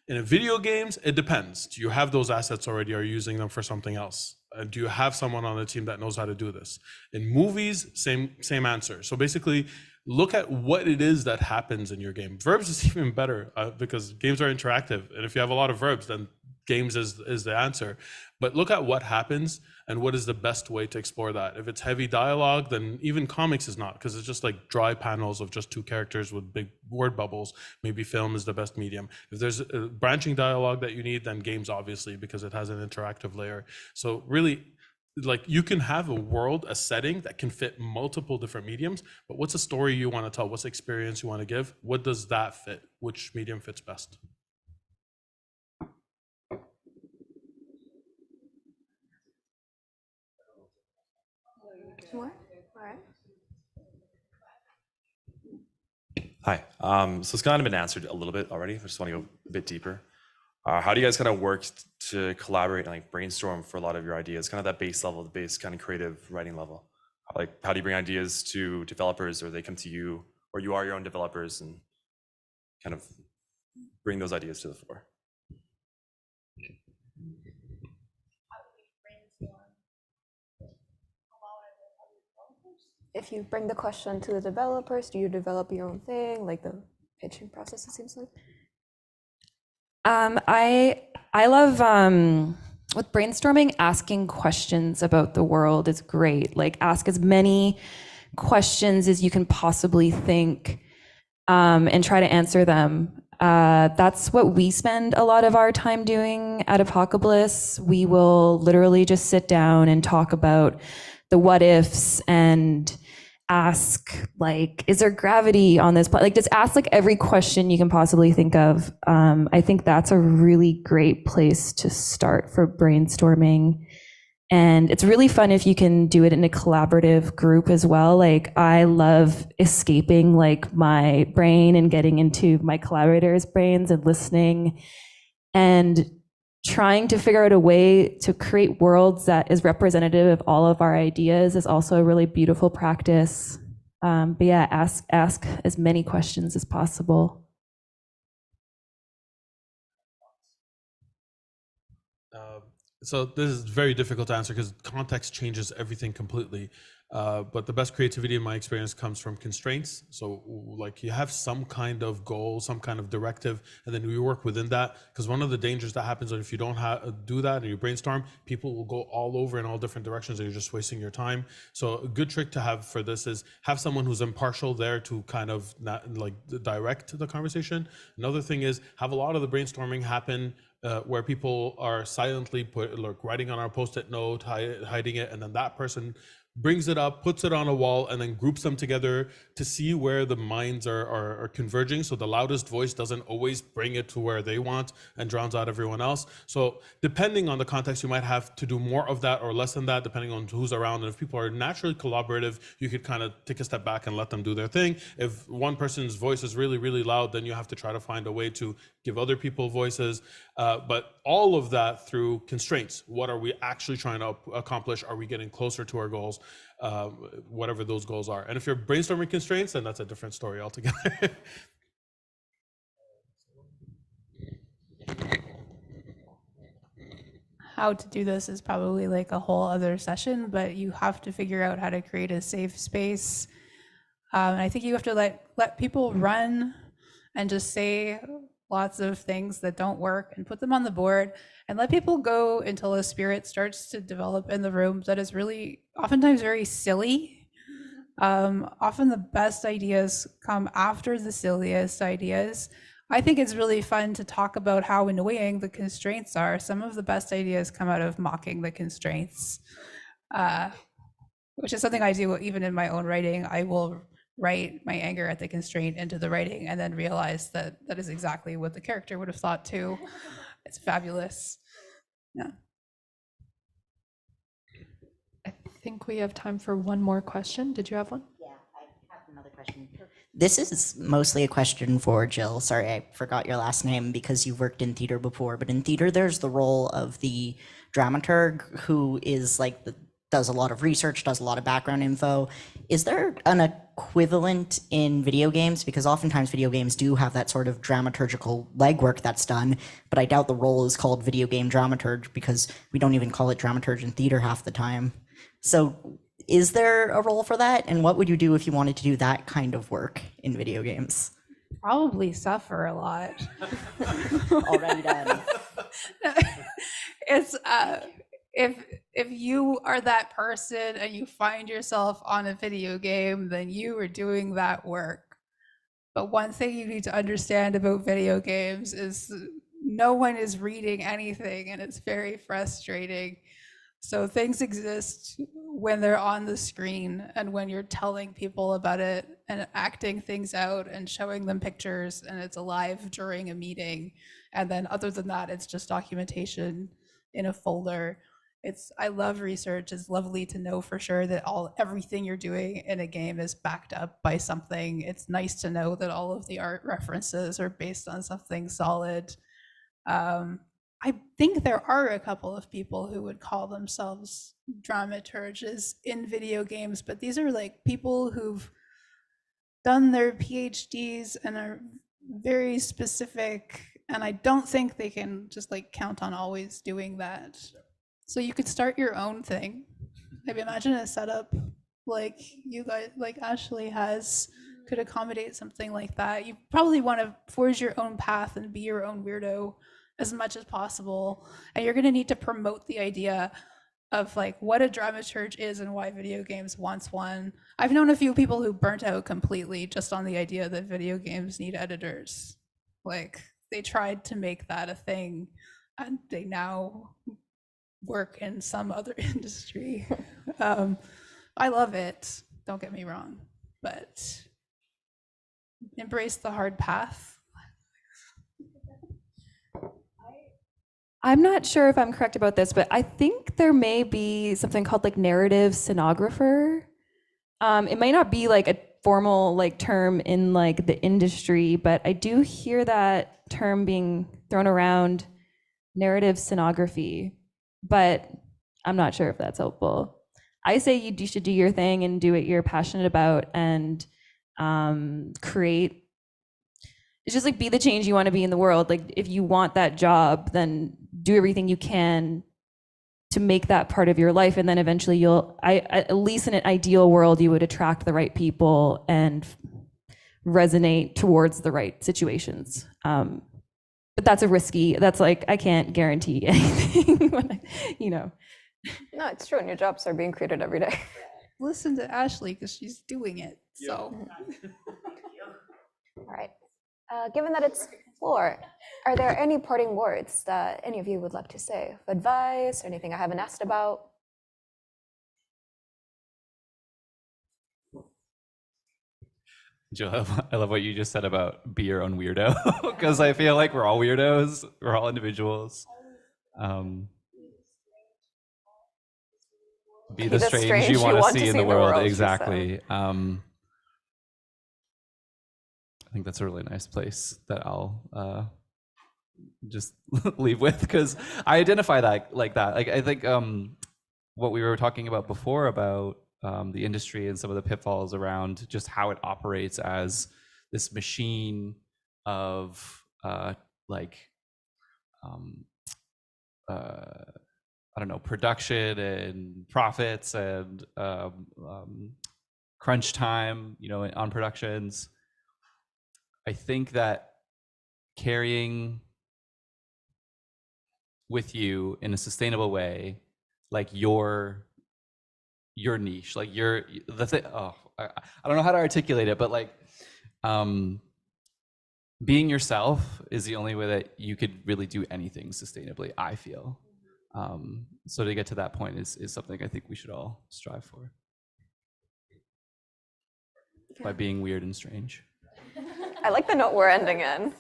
In video games, it depends. Do you have those assets already? Are you using them for something else? Do you have someone on the team that knows how to do this? In movies, same answer. So basically, look at what it is that happens in your game. Verbs is even better because games are interactive. And if you have a lot of verbs, then games is the answer. But look at what happens and what is the best way to explore that. If it's heavy dialogue, then even comics is not, because it's just like dry panels of just two characters with big word bubbles. Maybe film is the best medium. If there's a branching dialogue that you need, then games obviously, because it has an interactive layer. So really, like you can have a world, a setting that can fit multiple different mediums, but what's a story you want to tell? What's the experience you want to give? What does that fit? Which medium fits best? More? All right. Hi. So it's kind of been answered a little bit already. I just want to go a bit deeper. How do you guys kind of work to collaborate and like brainstorm for a lot of your ideas, kind of that base level, the base kind of creative writing level? Like, how do you bring ideas to developers, or they come to you, or you are your own developers and kind of bring those ideas to the fore? If you bring the question to the developers, do you develop your own thing, like the pitching process, it seems like? I love with brainstorming, asking questions about the world is great. Like, ask as many questions as you can possibly think, and try to answer them. That's what we spend a lot of our time doing at Apocalypse. We will literally just sit down and talk about the what ifs and ask, like, is there gravity on this planet? Like, just ask like every question you can possibly think of. I think that's a really great place to start for brainstorming. And it's really fun if you can do it in a collaborative group as well. Like, I love escaping like my brain and getting into my collaborators' brains and listening and trying to figure out a way to create worlds that is representative of all of our ideas is also a really beautiful practice. But yeah, ask as many questions as possible. So this is very difficult to answer because context changes everything completely. But the best creativity in my experience comes from constraints. So like you have some kind of goal, some kind of directive, and then you work within that. Because one of the dangers that happens if you don't do that and you brainstorm, people will go all over in all different directions and you're just wasting your time. So a good trick to have for this is have someone who's impartial there to kind of direct the conversation. Another thing is have a lot of the brainstorming happen where people are silently writing on our post-it note, hiding it, and then that person brings it up, puts it on a wall, and then groups them together to see where the minds are converging. So the loudest voice doesn't always bring it to where they want and drowns out everyone else. So depending on the context, you might have to do more of that or less than that, depending on who's around. And if people are naturally collaborative, you could kind of take a step back and let them do their thing. If one person's voice is really, really loud, then you have to try to find a way to give other people voices. But all of that through constraints. What are we actually trying to accomplish? Are we getting closer to our goals? Whatever those goals are. And if you're brainstorming constraints, then that's a different story altogether. How to do this is probably like a whole other session, but you have to figure out how to create a safe space. And I think you have to let people run and just say lots of things that don't work and put them on the board and let people go until a spirit starts to develop in the room that is really oftentimes very silly. Often the best ideas come after the silliest ideas. I think it's really fun to talk about how annoying the constraints are. Some of the best ideas come out of mocking the constraints, which is something I do even in my own writing. I will write my anger at the constraint into the writing and then realize that that is exactly what the character would have thought too. It's fabulous. Yeah. I think we have time for one more question. Did you have one? Yeah, I have another question. This is mostly a question for Jill. Sorry, I forgot your last name because you've worked in theater before, but in theater, there's the role of the dramaturg who is like does a lot of research, does a lot of background info. Is there an equivalent in video games? Because oftentimes video games do have that sort of dramaturgical legwork that's done, but I doubt the role is called video game dramaturg because we don't even call it dramaturg in theater half the time. So is there a role for that? And what would you do if you wanted to do that kind of work in video games? Probably suffer a lot. Already done. It's if you are that person and you find yourself on a video game, then you are doing that work. But one thing you need to understand about video games is no one is reading anything, and it's very frustrating. So things exist when they're on the screen and when you're telling people about it and acting things out and showing them pictures, and it's alive during a meeting. And then other than that, it's just documentation in a folder. I love research. It's lovely to know for sure that everything you're doing in a game is backed up by something. It's nice to know that all of the art references are based on something solid. I think there are a couple of people who would call themselves dramaturges in video games, but these are like people who've done their PhDs and are very specific, and I don't think they can just like count on always doing that. So you could start your own thing. Maybe imagine a setup like you guys, like Ashley has, could accommodate something like that. You probably want to forge your own path and be your own weirdo as much as possible. And you're going to need to promote the idea of like what a dramaturge is and why video games wants one. I've known a few people who burnt out completely just on the idea that video games need editors. Like they tried to make that a thing and they now work in some other industry. I love it, don't get me wrong, but embrace the hard path. I'm not sure if I'm correct about this, but I think there may be something called like narrative scenographer. It might not be like a formal like term in like the industry, but I do hear that term being thrown around, narrative scenography, but I'm not sure if that's helpful. I say you should do your thing and do what you're passionate about and create. It's just like be the change you want to be in the world. Like if you want that job, then do everything you can to make that part of your life, and then eventually at least in an ideal world, you would attract the right people and resonate towards the right situations. But that's like, I can't guarantee anything, you know. No, it's true. New jobs are being created every day. Listen to Ashley because she's doing it. So. All right. Given that it's floor, are there any parting words that any of you would like to say? Advice, or anything I haven't asked about? Jill, I love what you just said about be your own weirdo, because I feel like we're all weirdos, we're all individuals. Be the strange you want to see in the world, exactly. I think that's a really nice place that I'll just leave with, because I identify that like that. Like I think what we were talking about before about the industry and some of the pitfalls around just how it operates as this machine of I don't know, production and profits and crunch time, you know, on productions. I think that carrying with you in a sustainable way, like your niche, like the thing. Oh, I don't know how to articulate it, but like being yourself is the only way that you could really do anything sustainably, I feel. So to get to that point is something I think we should all strive for, by being weird and strange. I like the note we're ending in.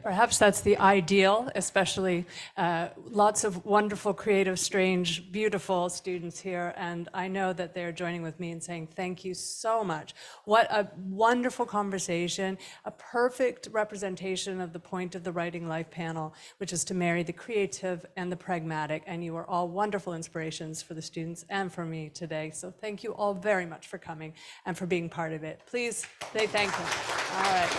Perhaps that's the ideal, especially lots of wonderful, creative, strange, beautiful students here. And I know that they're joining with me in saying thank you so much. What a wonderful conversation, a perfect representation of the point of the Writing Life panel, which is to marry the creative and the pragmatic. And you are all wonderful inspirations for the students and for me today. So thank you all very much for coming and for being part of it. Please say thank you. All right.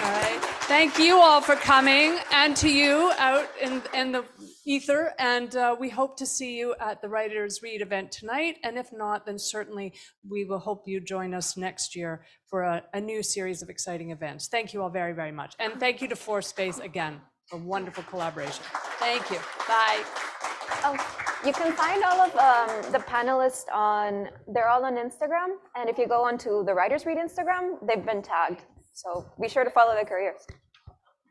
All right. Thank you all for coming, and to you out in the ether. And we hope to see you at the Writers Read event tonight. And if not, then certainly we will hope you join us next year for a new series of exciting events. Thank you all very, very much. And thank you to Fourth Space again for wonderful collaboration. Thank you. Bye. Oh, you can find all of the panelists they're all on Instagram. And if you go onto the Writers Read Instagram, they've been tagged. So be sure to follow their careers.